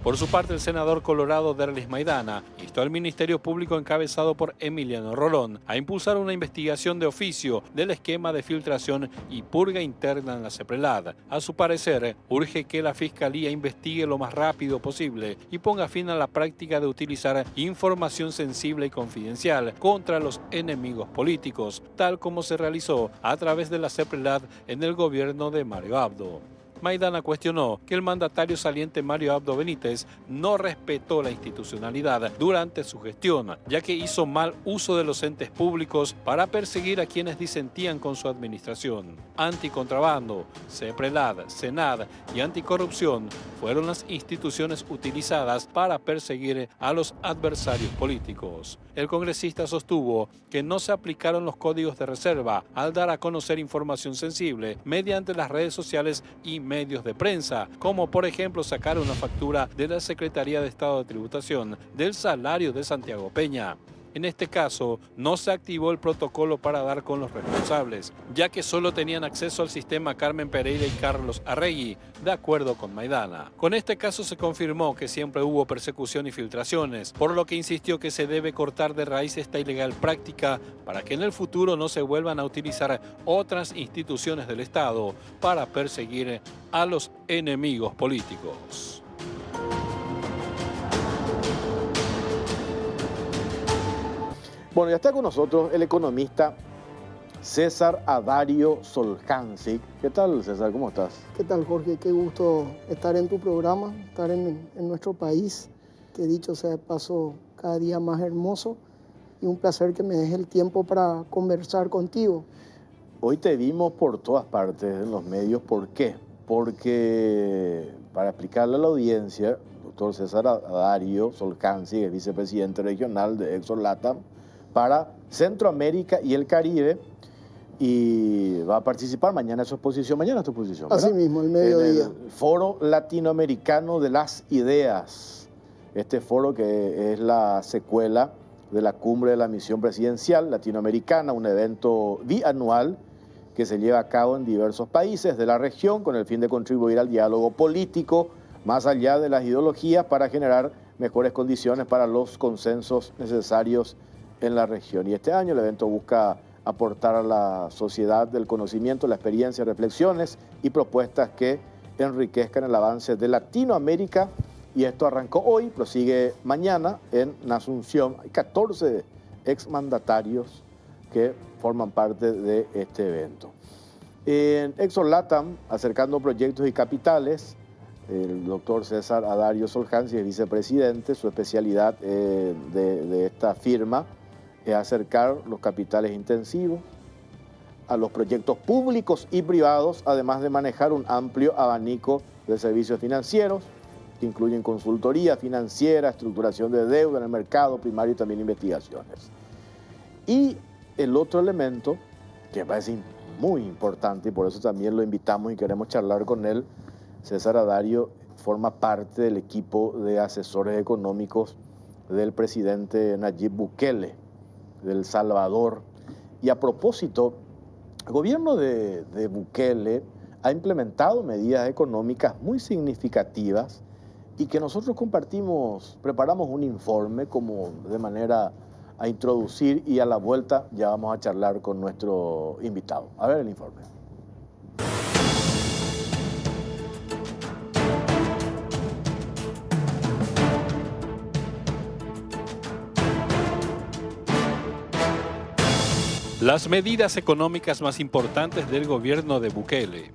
Por su parte, el senador colorado Derlis Maidana instó al Ministerio Público encabezado por Emiliano Rolón a impulsar una investigación de oficio del esquema de filtración y purga interna en la CEPRELAD. A su parecer, urge que la Fiscalía investigue lo más rápido posible y ponga fin a la práctica de utilizar información sensible y confidencial contra los enemigos políticos, tal como se realizó a través de la CEPRELAD en el gobierno de Mario Abdo. Maidana cuestionó que el mandatario saliente Mario Abdo Benítez no respetó la institucionalidad durante su gestión, ya que hizo mal uso de los entes públicos para perseguir a quienes disentían con su administración. Anticontrabando, CEPRELAD, SENAD y anticorrupción fueron las instituciones utilizadas para perseguir a los adversarios políticos. El congresista sostuvo que no se aplicaron los códigos de reserva al dar a conocer información sensible mediante las redes sociales y medios de prensa, como por ejemplo sacar una factura de la Secretaría de Estado de Tributación del salario de Santiago Peña. En este caso, no se activó el protocolo para dar con los responsables, ya que solo tenían acceso al sistema Carmen Pereira y Carlos Arregui, de acuerdo con Maidana. Con este caso se confirmó que siempre hubo persecución y filtraciones, por lo que insistió que se debe cortar de raíz esta ilegal práctica para que en el futuro no se vuelvan a utilizar otras instituciones del Estado para perseguir a los enemigos políticos. Bueno, ya está con nosotros el economista César Adario Soljansic. ¿Qué tal, César? ¿Cómo estás? ¿Qué tal, Jorge? Qué gusto estar en tu programa, estar en nuestro país, que dicho sea de paso, cada día más hermoso, y un placer que me dejes el tiempo para conversar contigo. Hoy te vimos por todas partes en los medios. ¿Por qué? Porque, para explicarle a la audiencia, el doctor César Adario Soljansic es vicepresidente regional de ExxonLatam para Centroamérica y el Caribe, y va a participar mañana en su exposición. Mañana es tu exposición, ¿verdad? Así mismo, el mediodía. En el Foro Latinoamericano de las Ideas. Este foro que es la secuela de la Cumbre de la Misión Presidencial Latinoamericana, un evento bianual que se lleva a cabo en diversos países de la región con el fin de contribuir al diálogo político más allá de las ideologías para generar mejores condiciones para los consensos necesarios en la región. Y este año el evento busca aportar a la sociedad del conocimiento, la experiencia, reflexiones y propuestas que enriquezcan el avance de Latinoamérica. Y esto arrancó hoy, prosigue mañana en Asunción. Hay 14 exmandatarios que forman parte de este evento. En ExxonLatam, acercando proyectos y capitales, el doctor César Adario Soljansic es vicepresidente. Su especialidad de esta firma es acercar los capitales intensivos a los proyectos públicos y privados, además de manejar un amplio abanico de servicios financieros que incluyen consultoría financiera, estructuración de deuda en el mercado primario y también investigaciones. Y el otro elemento que me parece muy importante, y por eso también lo invitamos y queremos charlar con él, César Adario forma parte del equipo de asesores económicos del presidente Nayib Bukele, de El Salvador. Y a propósito, el gobierno de Bukele ha implementado medidas económicas muy significativas y que nosotros preparamos un informe como de manera a introducir, y a la vuelta ya vamos a charlar con nuestro invitado. A ver el informe. Las medidas económicas más importantes del gobierno de Bukele.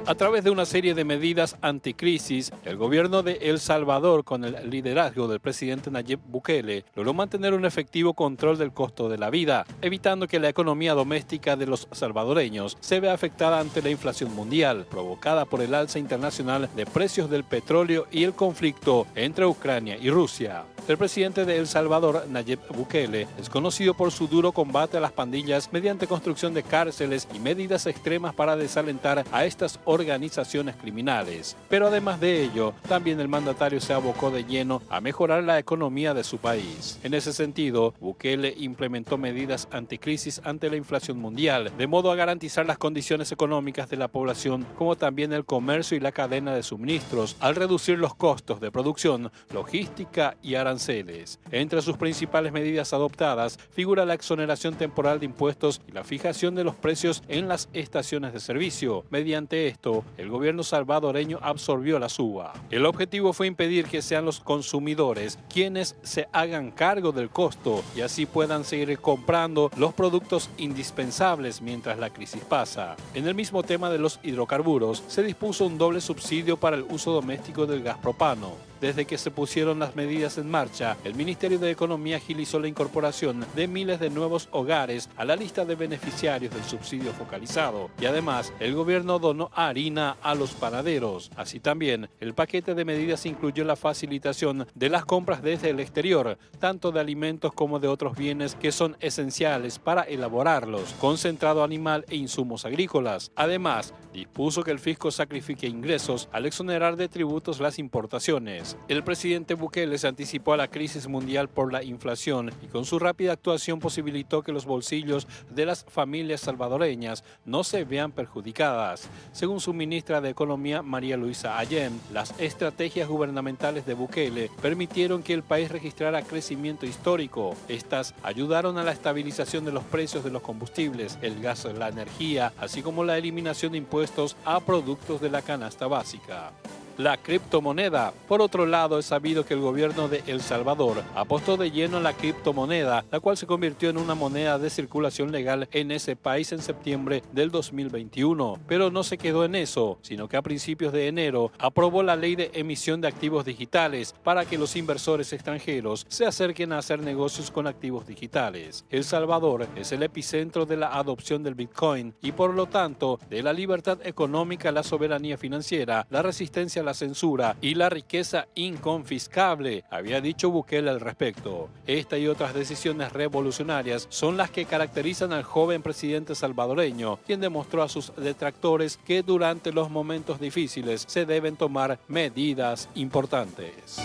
A través de una serie de medidas anticrisis, el gobierno de El Salvador, con el liderazgo del presidente Nayib Bukele, logró mantener un efectivo control del costo de la vida, evitando que la economía doméstica de los salvadoreños se vea afectada ante la inflación mundial, provocada por el alza internacional de precios del petróleo y el conflicto entre Ucrania y Rusia. El presidente de El Salvador, Nayib Bukele, es conocido por su duro combate a las pandillas mediante construcción de cárceles y medidas extremas para desalentar a estas organizaciones organizaciones criminales. Pero además de ello, también el mandatario se abocó de lleno a mejorar la economía de su país. En ese sentido, Bukele implementó medidas anticrisis ante la inflación mundial, de modo a garantizar las condiciones económicas de la población, como también el comercio y la cadena de suministros, al reducir los costos de producción, logística y aranceles. Entre sus principales medidas adoptadas figura la exoneración temporal de impuestos y la fijación de los precios en las estaciones de servicio. Mediante esto, el gobierno salvadoreño absorbió la suba. El objetivo fue impedir que sean los consumidores quienes se hagan cargo del costo y así puedan seguir comprando los productos indispensables mientras la crisis pasa. En el mismo tema de los hidrocarburos, se dispuso un doble subsidio para el uso doméstico del gas propano. Desde que se pusieron las medidas en marcha, el Ministerio de Economía agilizó la incorporación de miles de nuevos hogares a la lista de beneficiarios del subsidio focalizado y además el gobierno donó harina a los panaderos. Así también, el paquete de medidas incluyó la facilitación de las compras desde el exterior, tanto de alimentos como de otros bienes que son esenciales para elaborarlos, concentrado animal e insumos agrícolas. Además, dispuso que el fisco sacrifique ingresos al exonerar de tributos las importaciones. El presidente Bukele se anticipó a la crisis mundial por la inflación y con su rápida actuación posibilitó que los bolsillos de las familias salvadoreñas no se vean perjudicadas. Según su ministra de Economía, María Luisa Allen, las estrategias gubernamentales de Bukele permitieron que el país registrara crecimiento histórico. Estas ayudaron a la estabilización de los precios de los combustibles, el gas, la energía, así como la eliminación de impuestos a productos de la canasta básica. La criptomoneda. Por otro lado, es sabido que el gobierno de El Salvador apostó de lleno a la criptomoneda, la cual se convirtió en una moneda de circulación legal en ese país en septiembre del 2021. Pero no se quedó en eso, sino que a principios de enero aprobó la ley de emisión de activos digitales para que los inversores extranjeros se acerquen a hacer negocios con activos digitales. El Salvador es el epicentro de la adopción del Bitcoin y por lo tanto de la libertad económica, la soberanía financiera, la resistencia a la censura y la riqueza inconfiscable, había dicho Bukele al respecto. Esta y otras decisiones revolucionarias son las que caracterizan al joven presidente salvadoreño, quien demostró a sus detractores que durante los momentos difíciles se deben tomar medidas importantes.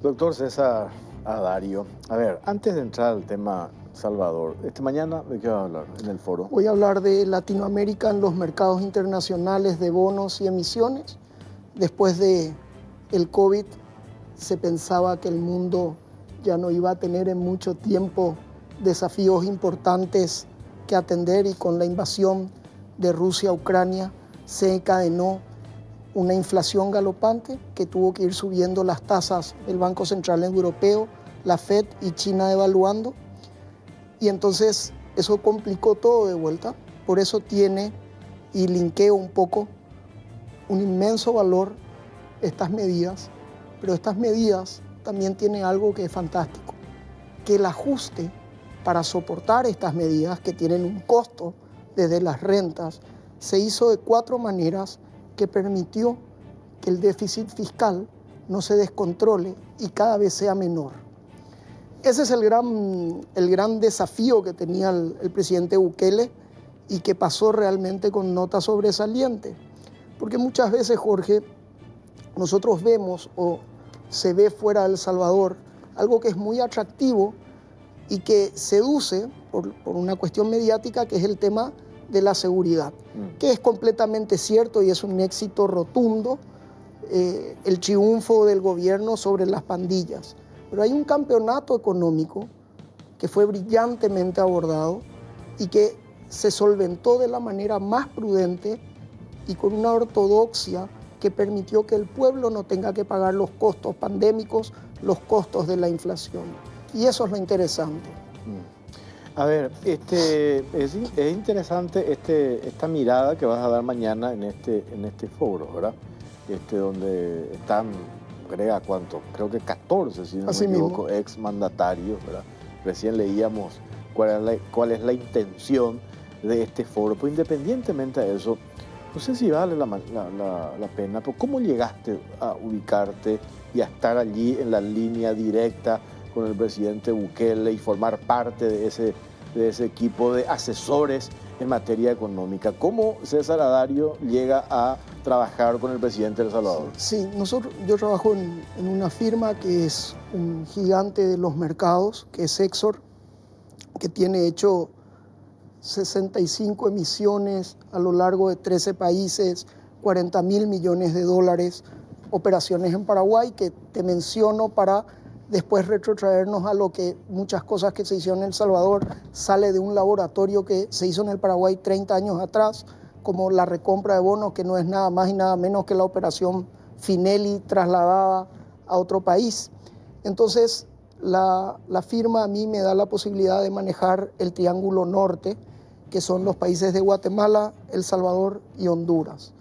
Doctor César Adario, a ver, antes de entrar al tema Salvador, mañana, ¿de qué va a hablar en el foro? Voy a hablar de Latinoamérica en los mercados internacionales de bonos y emisiones. Después de el COVID se pensaba que el mundo ya no iba a tener en mucho tiempo desafíos importantes que atender y con la invasión de Rusia a Ucrania se encadenó una inflación galopante que tuvo que ir subiendo las tasas del Banco Central Europeo, la FED y China devaluando. Y entonces eso complicó todo de vuelta. Por eso tiene, y linkeo un poco, un inmenso valor estas medidas. Pero estas medidas también tienen algo que es fantástico, que el ajuste para soportar estas medidas que tienen un costo desde las rentas se hizo de 4 maneras que permitió que el déficit fiscal no se descontrole y cada vez sea menor. Ese es el gran desafío que tenía el presidente Bukele y que pasó realmente con nota sobresaliente. Porque muchas veces, Jorge, nosotros vemos o se ve fuera de El Salvador algo que es muy atractivo y que seduce por una cuestión mediática, que es el tema de la seguridad, que es completamente cierto y es un éxito rotundo, el triunfo del gobierno sobre las pandillas. Pero hay un campeonato económico que fue brillantemente abordado y que se solventó de la manera más prudente y con una ortodoxia que permitió que el pueblo no tenga que pagar los costos pandémicos, los costos de la inflación. Y eso es lo interesante. A ver, es interesante esta mirada que vas a dar mañana en este foro, ¿verdad? Donde están, agrega cuánto, creo que 14, si no me equivoco, ex mandatarios, ¿verdad? Recién leíamos cuál es la intención de este foro. Pero independientemente de eso, no sé si vale la pena, pero ¿cómo llegaste a ubicarte y a estar allí en la línea directa con el presidente Bukele y formar parte de ese equipo de asesores en materia económica? ¿Cómo César Adario llega a trabajar con el presidente de El Salvador? Sí, yo trabajo en una firma que es un gigante de los mercados, que es Exor, que tiene hecho 65 emisiones a lo largo de 13 países, 40.000 millones de dólares, operaciones en Paraguay, que te menciono para después retrotraernos a lo que muchas cosas que se hicieron en El Salvador sale de un laboratorio que se hizo en el Paraguay 30 años atrás, como la recompra de bonos, que no es nada más y nada menos que la operación Finelli trasladada a otro país. Entonces, la firma a mí me da la posibilidad de manejar el Triángulo Norte, que son los países de Guatemala, El Salvador y Honduras.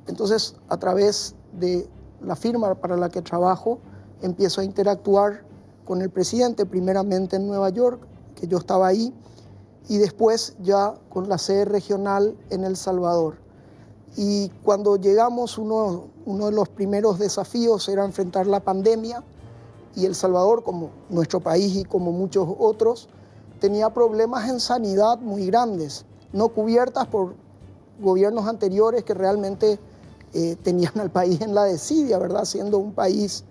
Entonces, a través de la firma para la que trabajo, empiezo a interactuar con el presidente, primeramente en Nueva York, que yo estaba ahí, y después ya con la sede regional en El Salvador. Y cuando llegamos, uno de los primeros desafíos era enfrentar la pandemia, y El Salvador, como nuestro país y como muchos otros, tenía problemas en sanidad muy grandes, no cubiertas por gobiernos anteriores que realmente tenían al país en la desidia, ¿verdad? Siendo un país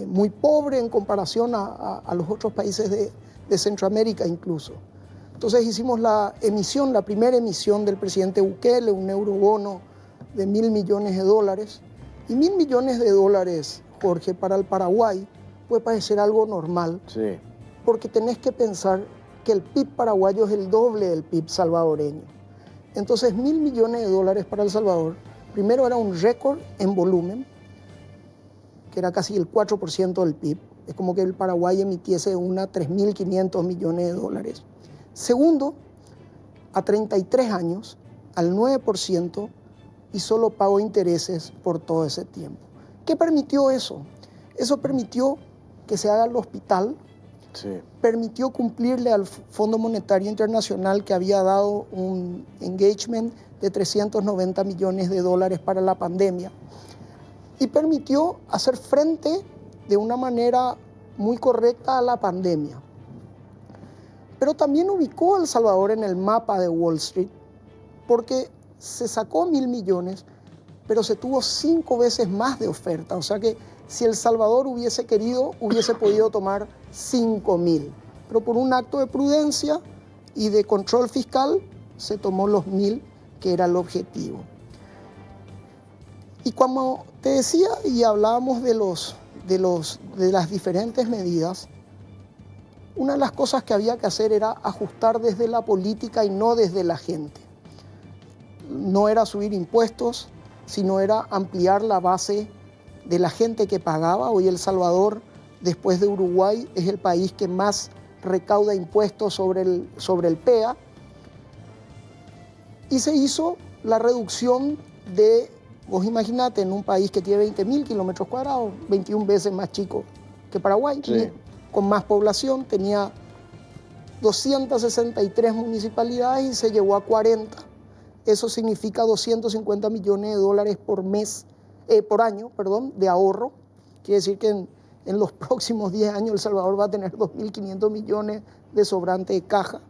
muy pobre en comparación a los otros países de Centroamérica incluso. Entonces hicimos la primera emisión del presidente Bukele, un eurobono de $1.000 millones. Y $1.000 millones, Jorge, para el Paraguay puede parecer algo normal, sí, porque tenés que pensar que el PIB paraguayo es el doble del PIB salvadoreño. Entonces, $1.000 millones para El Salvador, primero era un récord en volumen, que era casi el 4% del PIB. Es como que el Paraguay emitiese 3.500 millones de dólares. Segundo, a 33 años, al 9%, y solo pagó intereses por todo ese tiempo. ¿Qué permitió eso? Eso permitió que se haga el hospital, sí, permitió cumplirle al Fondo Monetario Internacional, que había dado un engagement de $390 millones para la pandemia, y permitió hacer frente de una manera muy correcta a la pandemia. Pero también ubicó a El Salvador en el mapa de Wall Street, porque se sacó 1.000 millones, pero se tuvo 5 veces más de oferta. O sea que si El Salvador hubiese querido, hubiese podido tomar 5.000. Pero por un acto de prudencia y de control fiscal, se tomó los 1.000, que era el objetivo. Y como te decía, y hablábamos de las diferentes medidas, una de las cosas que había que hacer era ajustar desde la política y no desde la gente. No era subir impuestos, sino era ampliar la base de la gente que pagaba. Hoy El Salvador, después de Uruguay, es el país que más recauda impuestos sobre el PEA. Y se hizo la reducción de, vos imaginate, en un país que tiene 20.000 kilómetros cuadrados, 21 veces más chico que Paraguay, sí, con más población, tenía 263 municipalidades y se llevó a 40. Eso significa $250 millones por año, de ahorro. Quiere decir que en los próximos 10 años El Salvador va a tener 2.500 millones de sobrante de caja.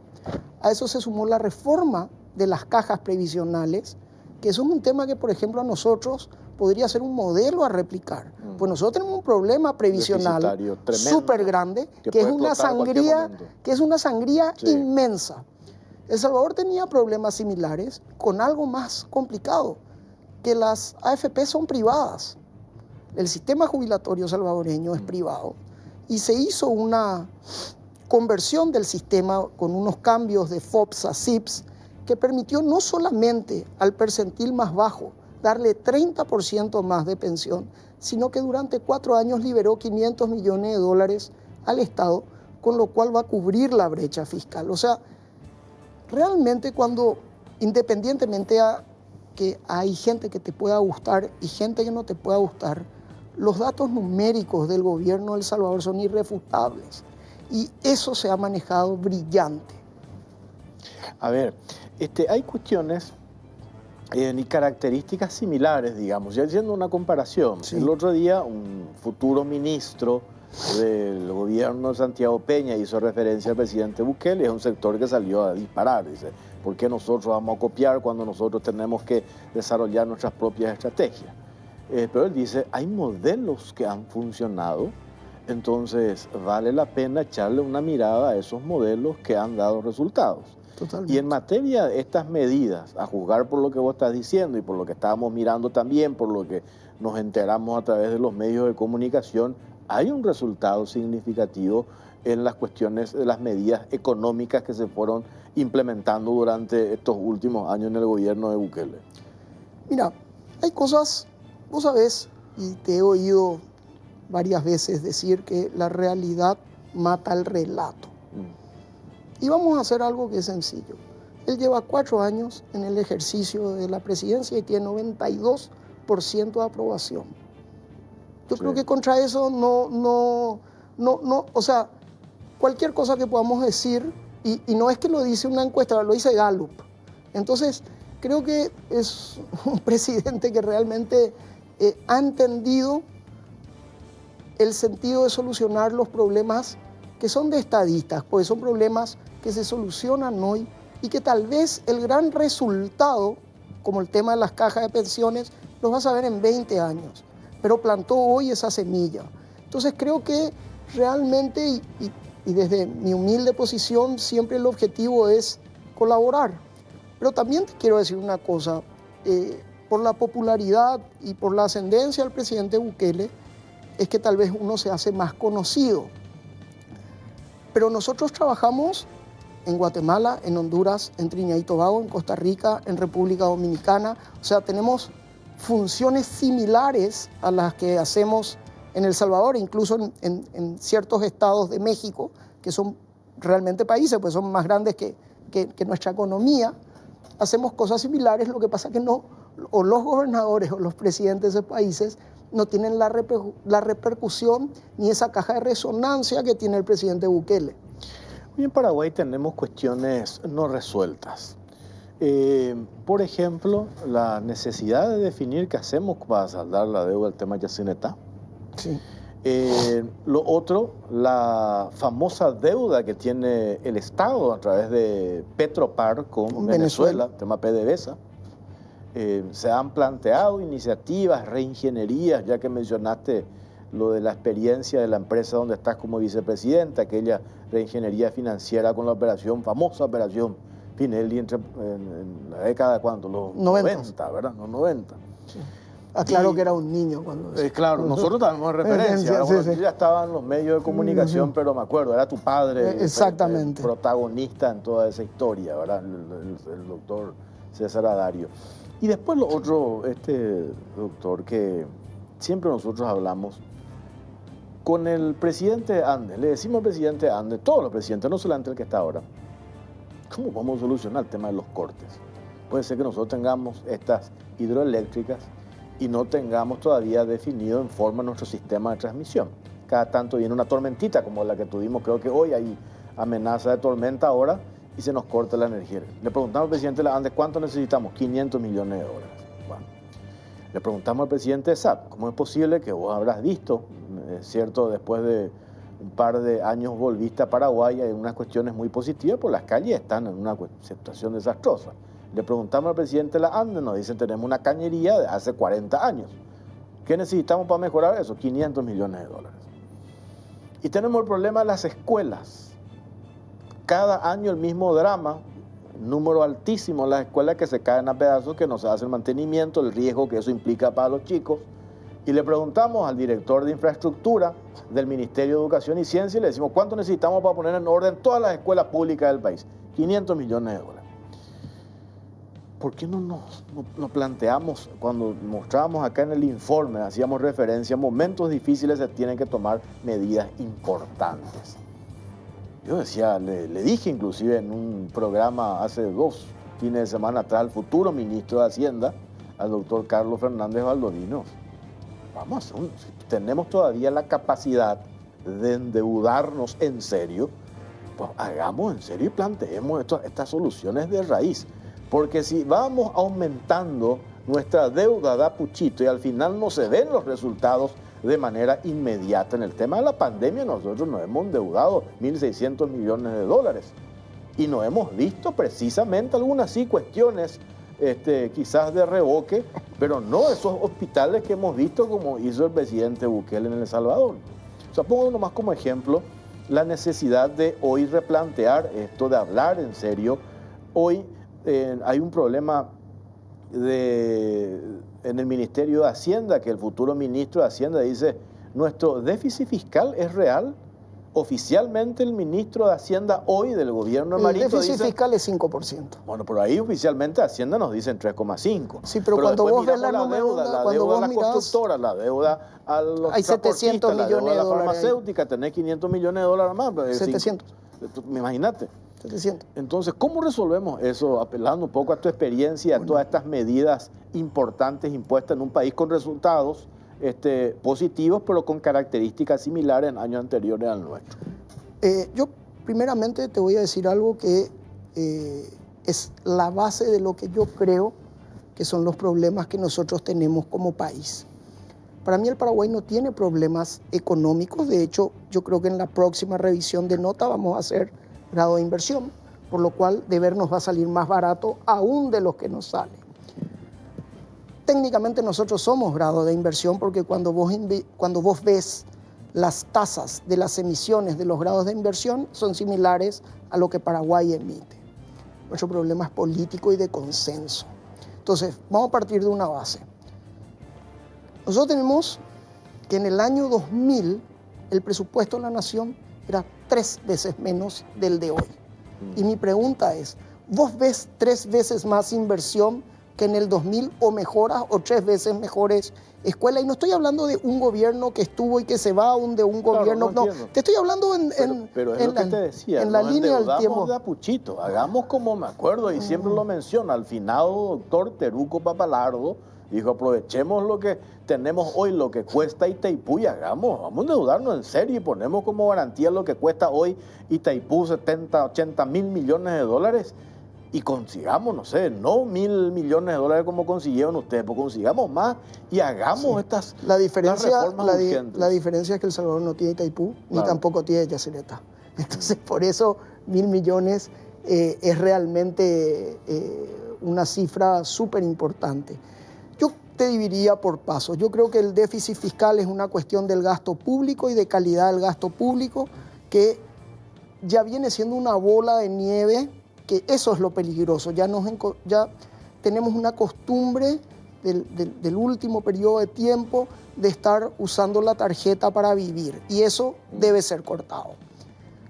A eso se sumó la reforma de las cajas previsionales, que eso es un tema que, por ejemplo, a nosotros podría ser un modelo a replicar. Pues nosotros tenemos un problema previsional súper grande, que es una sangría sí, inmensa. El Salvador tenía problemas similares con algo más complicado, que las AFP son privadas. El sistema jubilatorio salvadoreño es privado y se hizo una conversión del sistema con unos cambios de FOPS a SIPS que permitió no solamente al percentil más bajo darle 30% más de pensión, sino que durante 4 años liberó $500 millones al Estado, con lo cual va a cubrir la brecha fiscal. O sea, realmente independientemente a que hay gente que te pueda gustar y gente que no te pueda gustar, los datos numéricos del gobierno de El Salvador son irrefutables y eso se ha manejado brillante. A ver, hay cuestiones y características similares, digamos, ya haciendo una comparación. Sí. El otro día un futuro ministro del gobierno de Santiago Peña hizo referencia al presidente Bukele, es un sector que salió a disparar, dice, ¿por qué nosotros vamos a copiar cuando nosotros tenemos que desarrollar nuestras propias estrategias? Pero él dice, hay modelos que han funcionado, entonces vale la pena echarle una mirada a esos modelos que han dado resultados. Totalmente. Y en materia de estas medidas, a juzgar por lo que vos estás diciendo y por lo que estábamos mirando también, por lo que nos enteramos a través de los medios de comunicación, hay un resultado significativo en las cuestiones de las medidas económicas que se fueron implementando durante estos últimos años en el gobierno de Bukele. Mira, hay cosas, vos sabés, y te he oído varias veces decir que la realidad mata el relato. Y vamos a hacer algo que es sencillo. Él lleva 4 años en el ejercicio de la presidencia y tiene 92% de aprobación. Yo creo que contra eso o sea, cualquier cosa que podamos decir, y no es que lo dice una encuesta, lo dice Gallup. Entonces, creo que es un presidente que realmente ha entendido el sentido de solucionar los problemas que son de estadistas, porque son problemas que se solucionan hoy y que tal vez el gran resultado, como el tema de las cajas de pensiones, los vas a ver en 20 años, pero plantó hoy esa semilla. Entonces creo que realmente, y desde mi humilde posición, siempre el objetivo es colaborar. Pero también te quiero decir una cosa, por la popularidad y por la ascendencia del presidente Bukele, es que tal vez uno se hace más conocido. Pero nosotros trabajamos en Guatemala, en Honduras, en Trinidad y Tobago, en Costa Rica, en República Dominicana. O sea, tenemos funciones similares a las que hacemos en El Salvador, incluso en ciertos estados de México, que son realmente países, pues son más grandes que nuestra economía. Hacemos cosas similares, lo que pasa es que no, o los gobernadores o los presidentes de países no tienen la repercusión ni esa caja de resonancia que tiene el presidente Bukele. Hoy en Paraguay tenemos cuestiones no resueltas. Por ejemplo, la necesidad de definir qué hacemos para saldar la deuda del tema Yacyretá. Sí. Lo otro, la famosa deuda que tiene el Estado a través de Petropar con Venezuela, tema PDVSA. Se han planteado iniciativas, reingenierías, ya que mencionaste lo de la experiencia de la empresa donde estás como vicepresidenta, aquella reingeniería financiera con la famosa operación Pinelli en la década de ¿cuándo? Los 90, ¿verdad? Los 90. Sí. Aclaro que era un niño cuando... claro, nosotros tenemos referencia. Sí, sí. Ya estaban los medios de comunicación, pero me acuerdo, era tu padre exactamente el protagonista en toda esa historia, ¿verdad? El doctor César Adario. Y después lo otro, doctor, que siempre nosotros hablamos con el presidente Andes, le decimos al presidente Andes, todos los presidentes, no solamente el que está ahora, ¿cómo vamos a solucionar el tema de los cortes? Puede ser que nosotros tengamos estas hidroeléctricas y no tengamos todavía definido en forma nuestro sistema de transmisión. Cada tanto viene una tormentita como la que tuvimos, creo que hoy hay amenaza de tormenta ahora, y se nos corta la energía. Le preguntamos al presidente Andes, ¿cuánto necesitamos? 500 millones de dólares. Bueno, le preguntamos al presidente de SAP, ¿cómo es posible que vos habrás visto, es cierto, después de un par de años volviste a Paraguay, hay unas cuestiones muy positivas, pues las calles están en una situación desastrosa? Le preguntamos al presidente de la Andes, nos dicen, tenemos una cañería de hace 40 años. ¿Qué necesitamos para mejorar eso? 500 millones de dólares. Y tenemos el problema de las escuelas. Cada año el mismo drama, número altísimo, las escuelas que se caen a pedazos, que no se hace el mantenimiento, el riesgo que eso implica para los chicos. Y le preguntamos al director de infraestructura del Ministerio de Educación y Ciencia y le decimos, ¿cuánto necesitamos para poner en orden todas las escuelas públicas del país? 500 millones de dólares. ¿Por qué no nos planteamos, cuando mostrábamos acá en el informe, hacíamos referencia, momentos difíciles se tienen que tomar medidas importantes? Yo decía, le dije inclusive en un programa hace 2 fines de semana atrás al futuro ministro de Hacienda, al doctor Carlos Fernández Valdovinos, vamos, tenemos todavía la capacidad de endeudarnos en serio, pues hagamos en serio y planteemos estas soluciones de raíz. Porque si vamos aumentando nuestra deuda de a puchito y al final no se ven los resultados de manera inmediata. En el tema de la pandemia nosotros nos hemos endeudado 1.600 millones de dólares y no hemos visto precisamente algunas sí cuestiones quizás de revoque, pero no esos hospitales que hemos visto como hizo el presidente Bukele en El Salvador. O sea, pongo nomás como ejemplo la necesidad de hoy replantear esto, de hablar en serio. Hoy hay un problema en el Ministerio de Hacienda, que el futuro ministro de Hacienda dice, nuestro déficit fiscal es real. Oficialmente el ministro de Hacienda hoy del gobierno de Marito dice... El déficit fiscal es 5%. Bueno, por ahí oficialmente Hacienda nos dicen 3,5. Sí, pero cuando vos ves la deuda, a las constructoras, la deuda a los hay 700 millones de dólares. La farmacéutica, tenés 500 millones de dólares más. 700. Imagínate. 700. Entonces, ¿cómo resolvemos eso? Apelando un poco a tu experiencia, a todas estas medidas importantes impuestas en un país con resultados positivos, pero con características similares en años anteriores al nuestro. Yo primeramente te voy a decir algo que es la base de lo que yo creo que son los problemas que nosotros tenemos como país. Para mí el Paraguay no tiene problemas económicos. De hecho, yo creo que en la próxima revisión de nota vamos a hacer grado de inversión, por lo cual debernos va a salir más barato aún de lo que nos sale. Técnicamente nosotros somos grado de inversión porque cuando vos ves las tasas de las emisiones de los grados de inversión son similares a lo que Paraguay emite. Nuestro problema es político y de consenso. Entonces, vamos a partir de una base. Nosotros tenemos que en el año 2000 el presupuesto de la nación era 3 veces menos del de hoy. Y mi pregunta es, ¿vos ves 3 veces más inversión que en el 2000 o mejoras o 3 veces mejores escuelas? Y no estoy hablando de un gobierno que estuvo y que se va, de un gobierno... No, te estoy hablando pero es lo que te decía, en la línea del tiempo. De apuchito, hagamos como me acuerdo y siempre lo menciona, al finado doctor Teruco Papalardo dijo, aprovechemos lo que tenemos hoy, lo que cuesta Itaipú y vamos a endeudarnos en serio y ponemos como garantía lo que cuesta hoy Itaipú, 70, 80 mil millones de dólares. Y consigamos, no sé, no 1.000 millones de dólares como consiguieron ustedes, pues consigamos más y hagamos estas reformas urgentes. La diferencia es que El Salvador no tiene Itaipú, ni tampoco tiene Yacyretá. Entonces, por eso 1.000 millones es realmente una cifra súper importante. Yo te dividiría por pasos. Yo creo que el déficit fiscal es una cuestión del gasto público y de calidad del gasto público, que ya viene siendo una bola de nieve, que eso es lo peligroso. Ya tenemos una costumbre del último periodo de tiempo de estar usando la tarjeta para vivir y eso debe ser cortado.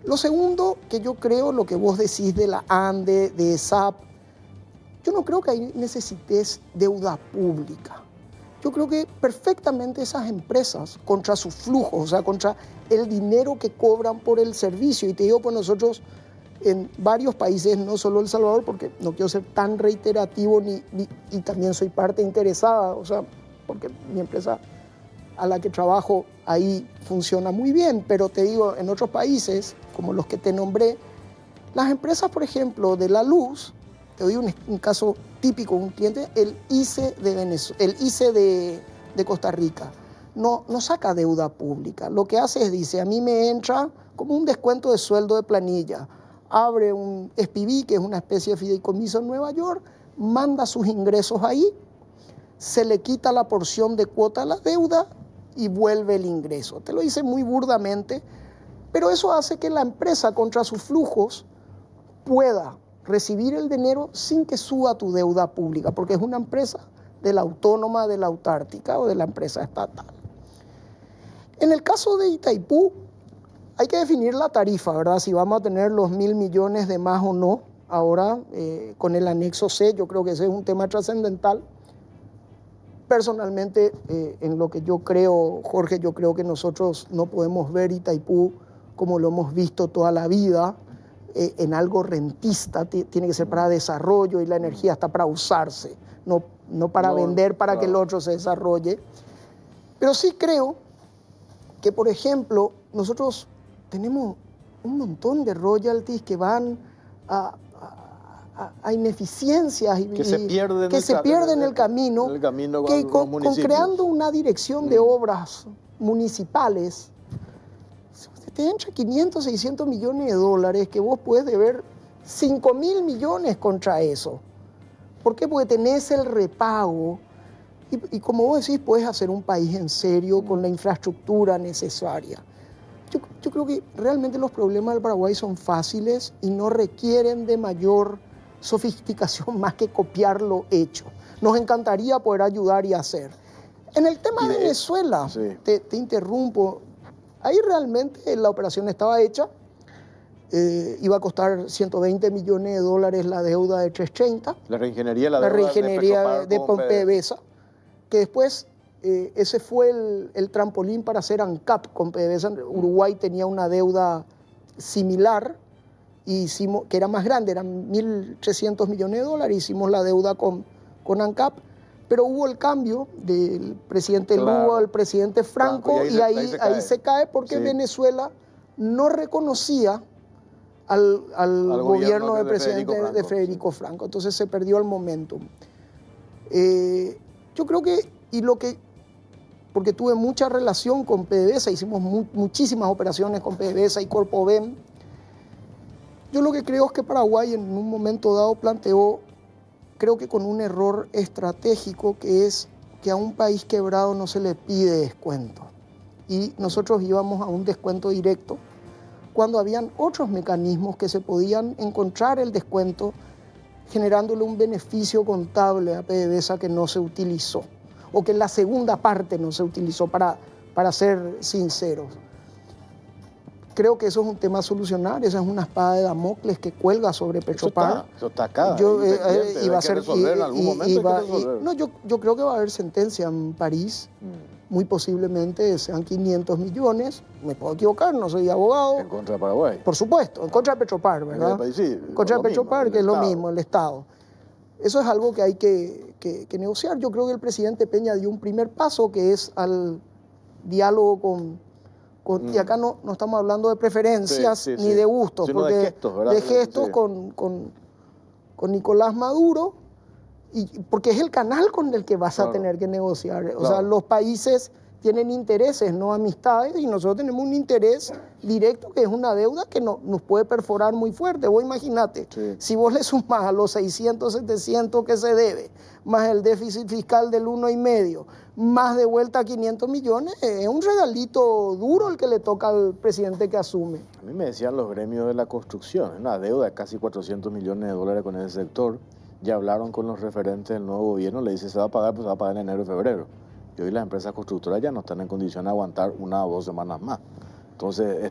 Lo segundo que yo creo, lo que vos decís de la ANDE, de ESAP, yo no creo que ahí necesites deuda pública. Yo creo que perfectamente esas empresas, contra sus flujos, o sea, contra el dinero que cobran por el servicio, y te digo, pues nosotros en varios países, no solo El Salvador, porque no quiero ser tan reiterativo y también soy parte interesada, o sea, porque mi empresa a la que trabajo ahí funciona muy bien, pero te digo, en otros países, como los que te nombré, las empresas, por ejemplo, de la luz, te doy un caso típico, un cliente, el ICE de Costa Rica, no saca deuda pública, lo que hace es, dice, a mí me entra como un descuento de sueldo de planilla, abre un SPV, que es una especie de fideicomiso en Nueva York, manda sus ingresos ahí, se le quita la porción de cuota a la deuda y vuelve el ingreso. Te lo dice muy burdamente, pero eso hace que la empresa contra sus flujos pueda recibir el dinero sin que suba tu deuda pública, porque es una empresa de la autónoma, de la autártica o de la empresa estatal. En el caso de Itaipú, hay que definir la tarifa, ¿verdad? Si vamos a tener los 1.000 millones de más o no. Ahora, con el anexo C, yo creo que ese es un tema trascendental. Personalmente, en lo que yo creo, Jorge, yo creo que nosotros no podemos ver Itaipú como lo hemos visto toda la vida, en algo rentista. Tiene que ser para desarrollo y la energía está para usarse, no para vender para que el otro se desarrolle. Pero sí creo que, por ejemplo, nosotros tenemos un montón de royalties que van a ineficiencias y que se pierden en el camino, que creando una dirección de obras municipales, te entra 500, 600 millones de dólares que vos puedes deber 5.000 millones contra eso. ¿Por qué? Porque tenés el repago y como vos decís, puedes hacer un país en serio con la infraestructura necesaria. Yo creo que realmente los problemas del Paraguay son fáciles y no requieren de mayor sofisticación más que copiar lo hecho. Nos encantaría poder ayudar y hacer. En el tema de Venezuela, sí. te interrumpo, ahí realmente la operación estaba hecha, iba a costar 120 millones de dólares la deuda de 330. La reingeniería de PDVSA, que después ese fue el trampolín para hacer ANCAP con PDVSA. Uruguay tenía una deuda similar, que era más grande, eran 1.300 millones de dólares, hicimos la deuda con ANCAP, pero hubo el cambio del presidente Lugo al presidente Franco y ahí se cae porque sí. Venezuela no reconocía al gobierno del presidente Federico Franco, entonces se perdió el momentum. Yo creo que, porque tuve mucha relación con PDVSA, hicimos muchísimas operaciones con PDVSA y Corpovem. Yo lo que creo es que Paraguay en un momento dado planteó, creo que con un error estratégico, que es que a un país quebrado no se le pide descuento. Y nosotros íbamos a un descuento directo cuando habían otros mecanismos que se podían encontrar el descuento generándole un beneficio contable a PDVSA que no se utilizó, o que la segunda parte no se utilizó, para ser sinceros. Creo que eso es un tema a solucionar, esa es una espada de Damocles que cuelga sobre Petropar. Eso está acá. Yo creo que va a haber sentencia en París, muy posiblemente sean 500 millones, me puedo equivocar, no soy abogado. En contra de Paraguay. Por supuesto, en contra de Petropar, ¿verdad? Sí, en contra de Petropar, que es lo mismo, el Estado. Eso es algo que hay que negociar. Yo creo que el presidente Peña dio un primer paso, que es al diálogo y acá no estamos hablando de preferencias ni de gustos, sino porque de gestos, ¿verdad? De gestos con Nicolás Maduro, y porque es el canal con el que vas a tener que negociar. O sea, los países tienen intereses, no amistades, y nosotros tenemos un interés directo, que es una deuda que nos puede perforar muy fuerte. Vos imaginate, si vos le sumás a los 600, 700 que se debe, más el déficit fiscal del 1,5, más de vuelta 500 millones, es un regalito duro el que le toca al presidente que asume. A mí me decían los gremios de la construcción, una deuda de casi 400 millones de dólares con ese sector. Ya hablaron con los referentes del nuevo gobierno, le dice se va a pagar, pues se va a pagar en enero y febrero. Y hoy las empresas constructoras ya no están en condición de aguantar 1 o 2 semanas más. Entonces,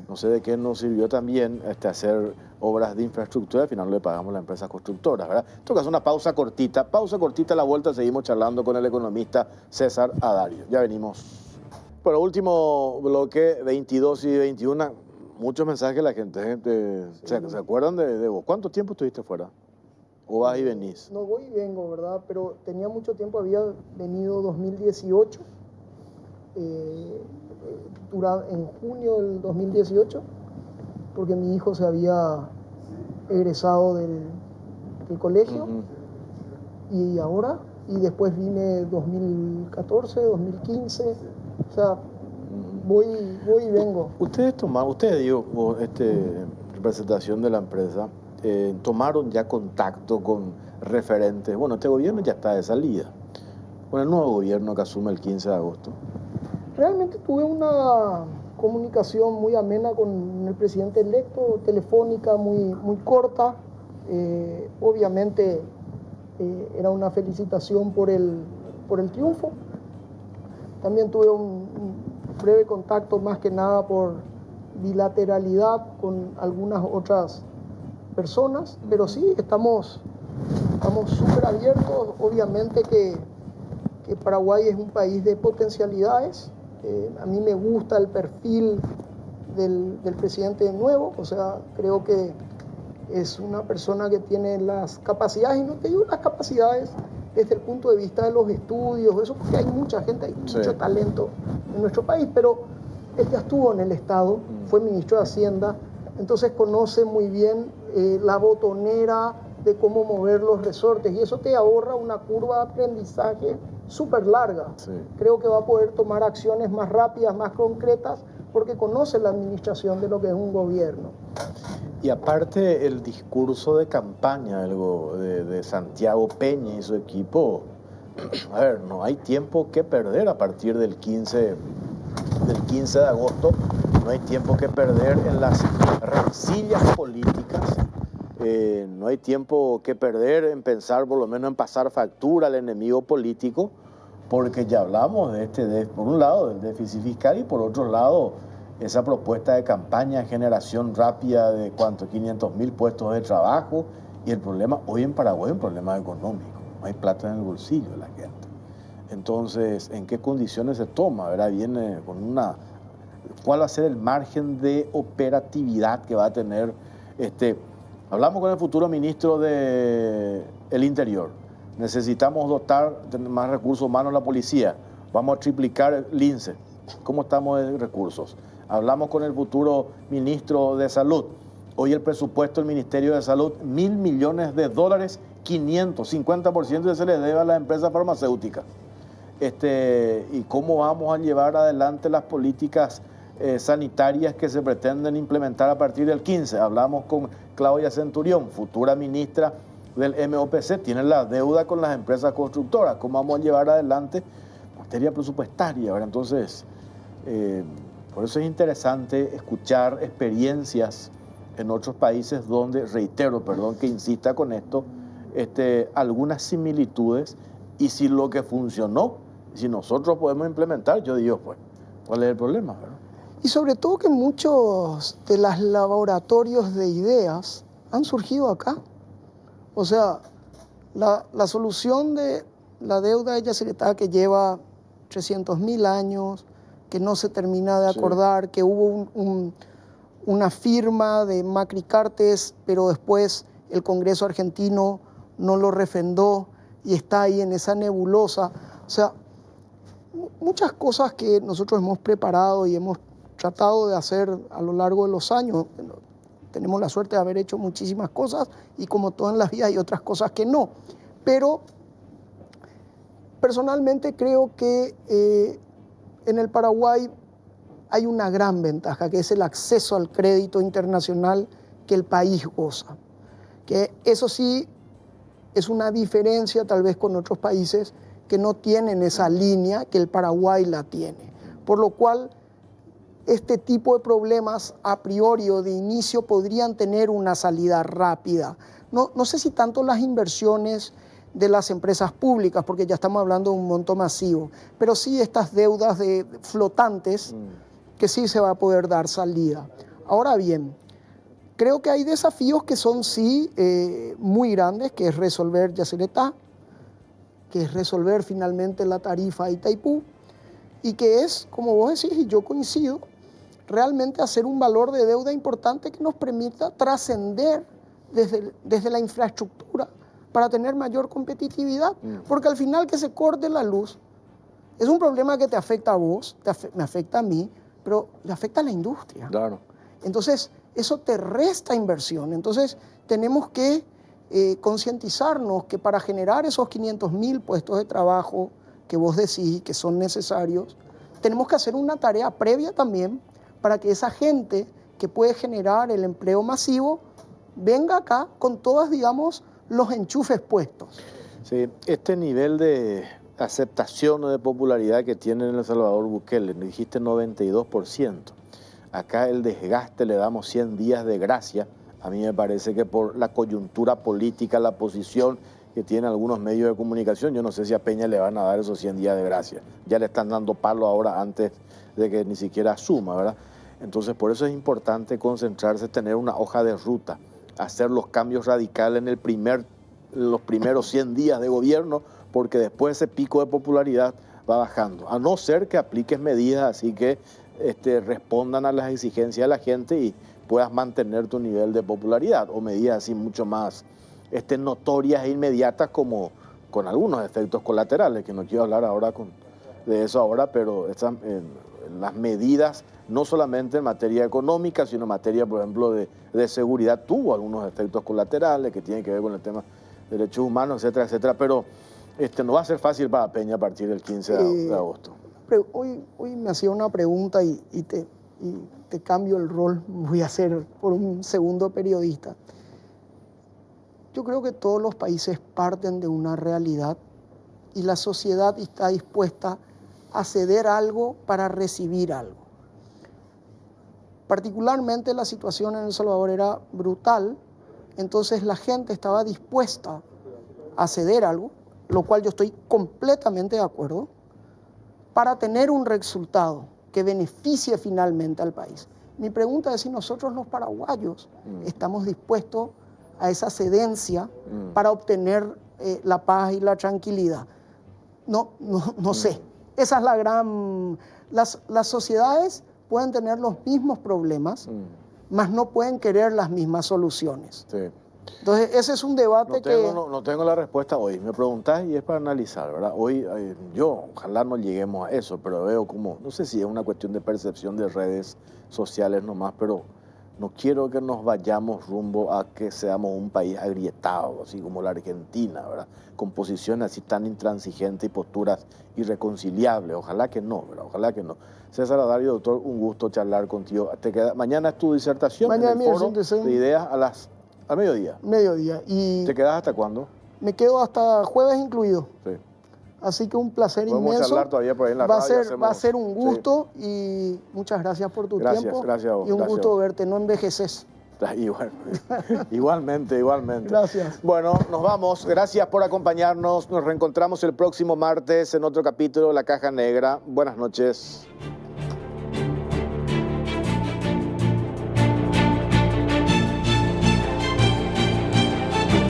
no sé de qué nos sirvió también hacer obras de infraestructura, al final no le pagamos a las empresas constructoras, ¿verdad? Tengo que hacer una pausa cortita, a la vuelta seguimos charlando con el economista César Adario. Ya venimos. Por último bloque, 22 y 21, muchos mensajes de la gente. ¿Se acuerdan de vos? ¿Cuánto tiempo estuviste fuera? ¿O vas y venís? No, voy y vengo, ¿verdad? Pero tenía mucho tiempo, había venido 2018, en junio del 2018, porque mi hijo se había egresado del colegio, y después vine 2014, 2015, o sea, voy y vengo. Ustedes, representación de la empresa, tomaron ya contacto con referentes. Bueno, este gobierno ya está de salida, con el nuevo gobierno que asume el 15 de agosto. Realmente tuve una comunicación muy amena con el presidente electo, telefónica, muy corta. Obviamente era una felicitación por el triunfo. También tuve un breve contacto, más que nada por bilateralidad, con algunas otras personas, pero sí, estamos súper abiertos. Obviamente que Paraguay es un país de potencialidades. A mí me gusta el perfil del presidente nuevo, o sea, creo que es una persona que tiene las capacidades, y no te digo las capacidades desde el punto de vista de los estudios, eso, porque hay mucha gente, hay mucho talento en nuestro país, pero Él ya estuvo en el Estado, fue ministro de Hacienda, entonces conoce muy bien la botonera de cómo mover los resortes y eso te ahorra una curva de aprendizaje súper larga. Sí. Creo que va a poder tomar acciones más rápidas, más concretas, porque conoce la administración de lo que es un gobierno. Y aparte el discurso de campaña de Santiago Peña y su equipo, a ver, no hay tiempo que perder a partir del 15 de agosto, no hay tiempo que perder en las rencillas políticas, no hay tiempo que perder en pensar por lo menos en pasar factura al enemigo político, porque ya hablamos por un lado del déficit fiscal y por otro lado esa propuesta de campaña, generación rápida de 500.000 puestos de trabajo y el problema hoy en Paraguay es un problema económico, no hay plata en el bolsillo de la gente. Entonces, ¿en qué condiciones se toma? ¿Verdad? Viene con ¿cuál va a ser el margen de operatividad que va a tener? Hablamos con el futuro ministro del Interior. Necesitamos dotar de más recursos humanos a la policía. Vamos a triplicar el INSE. ¿Cómo estamos de recursos? Hablamos con el futuro ministro de Salud. Hoy el presupuesto del Ministerio de Salud, $1.000 millones, 50% se le debe a las empresas farmacéuticas. ¿Y cómo vamos a llevar adelante las políticas sanitarias que se pretenden implementar a partir del 15? Hablamos con Claudia Centurión, futura ministra del MOPC, tiene la deuda con las empresas constructoras. ¿Cómo vamos a llevar adelante materia presupuestaria? ¿Verdad? Entonces, por eso es interesante escuchar experiencias en otros países donde, reitero, perdón que insista con esto, algunas similitudes, y si lo que funcionó, si nosotros podemos implementar, yo digo, pues, ¿cuál es el problema? ¿Verdad? Y sobre todo que muchos de los laboratorios de ideas han surgido acá. O sea, la solución de la deuda de Yacyretá, que lleva 300.000 años, que no se termina de acordar, que hubo una firma de Macri Cartes, pero después el Congreso argentino no lo refrendó y está ahí en esa nebulosa. O sea, muchas cosas que nosotros hemos preparado y hemos tratado de hacer a lo largo de los años. Tenemos la suerte de haber hecho muchísimas cosas y como todo en la vida hay otras cosas que no. Pero personalmente creo que en el Paraguay hay una gran ventaja, que es el acceso al crédito internacional que el país goza. Que eso sí es una diferencia tal vez con otros países que no tienen esa línea que el Paraguay la tiene. Por lo cual, este tipo de problemas a priori o de inicio podrían tener una salida rápida. No sé si tanto las inversiones de las empresas públicas, porque ya estamos hablando de un monto masivo, pero sí estas deudas de flotantes que sí se va a poder dar salida. Ahora bien, creo que hay desafíos que son sí muy grandes, que es resolver Yacyretá, que es resolver finalmente la tarifa de Itaipú, y que es, como vos decís, y yo coincido, realmente hacer un valor de deuda importante que nos permita trascender desde la infraestructura para tener mayor competitividad. Porque al final que se corte la luz es un problema que te afecta a vos, me afecta a mí, pero le afecta a la industria. Claro. Entonces, eso te resta inversión. Entonces, tenemos que concientizarnos que para generar esos 500.000 puestos de trabajo que vos decís que son necesarios, tenemos que hacer una tarea previa también para que esa gente que puede generar el empleo masivo venga acá con todas, digamos, los enchufes puestos. Sí, este nivel de aceptación o de popularidad que tiene en El Salvador Bukele, dijiste 92%. Acá el desgaste le damos 100 días de gracia. A mí me parece que por la coyuntura política, la posición que tienen algunos medios de comunicación, yo no sé si a Peña le van a dar esos 100 días de gracia. Ya le están dando palo ahora antes de que ni siquiera asuma, ¿verdad? Entonces, por eso es importante concentrarse, tener una hoja de ruta, hacer los cambios radicales en los primeros 100 días de gobierno, porque después ese pico de popularidad va bajando. A no ser que apliques medidas así que respondan a las exigencias de la gente y puedas mantener tu nivel de popularidad, o medidas así mucho más notorias e inmediatas, como con algunos efectos colaterales, que no quiero hablar ahora de eso ahora, pero las medidas, no solamente en materia económica, sino en materia, por ejemplo, de seguridad, tuvo algunos efectos colaterales que tienen que ver con el tema de derechos humanos, etcétera, etcétera, pero no va a ser fácil para Peña a partir del 15 de agosto. Hoy me hacía una pregunta y te cambio el rol, voy a ser por un segundo periodista. Yo creo que todos los países parten de una realidad y la sociedad está dispuesta a ceder algo para recibir algo. Particularmente la situación en El Salvador era brutal, entonces la gente estaba dispuesta a ceder algo, lo cual yo estoy completamente de acuerdo, para tener un resultado que beneficie finalmente al país. Mi pregunta es si nosotros los paraguayos estamos dispuestos a esa cedencia para obtener la paz y la tranquilidad. No sé. Esa es la gran... Las sociedades pueden tener los mismos problemas, mas no pueden querer las mismas soluciones. Sí. Entonces, ese es un debate No tengo la respuesta hoy. Me preguntás y es para analizar, ¿verdad? Hoy yo, ojalá no lleguemos a eso, pero veo como, no sé si es una cuestión de percepción de redes sociales nomás, pero no quiero que nos vayamos rumbo a que seamos un país agrietado, así como la Argentina, ¿verdad? Con posiciones así tan intransigentes y posturas irreconciliables. Ojalá que no, ¿verdad? Ojalá que no. César Adario, doctor, un gusto charlar contigo. Mañana es tu disertación. Mañana en el foro de ideas al mediodía. Mediodía. Y ¿te quedas hasta cuándo? Me quedo hasta jueves incluido. Sí. Así que un placer Podemos inmenso. charlar todavía por ahí en la radio. Va a ser un gusto y muchas gracias por tu tiempo. Gracias a vos. Y un gusto verte, no envejeces. Igualmente. Gracias. Bueno, nos vamos. Gracias por acompañarnos. Nos reencontramos el próximo martes en otro capítulo de La Caja Negra. Buenas noches.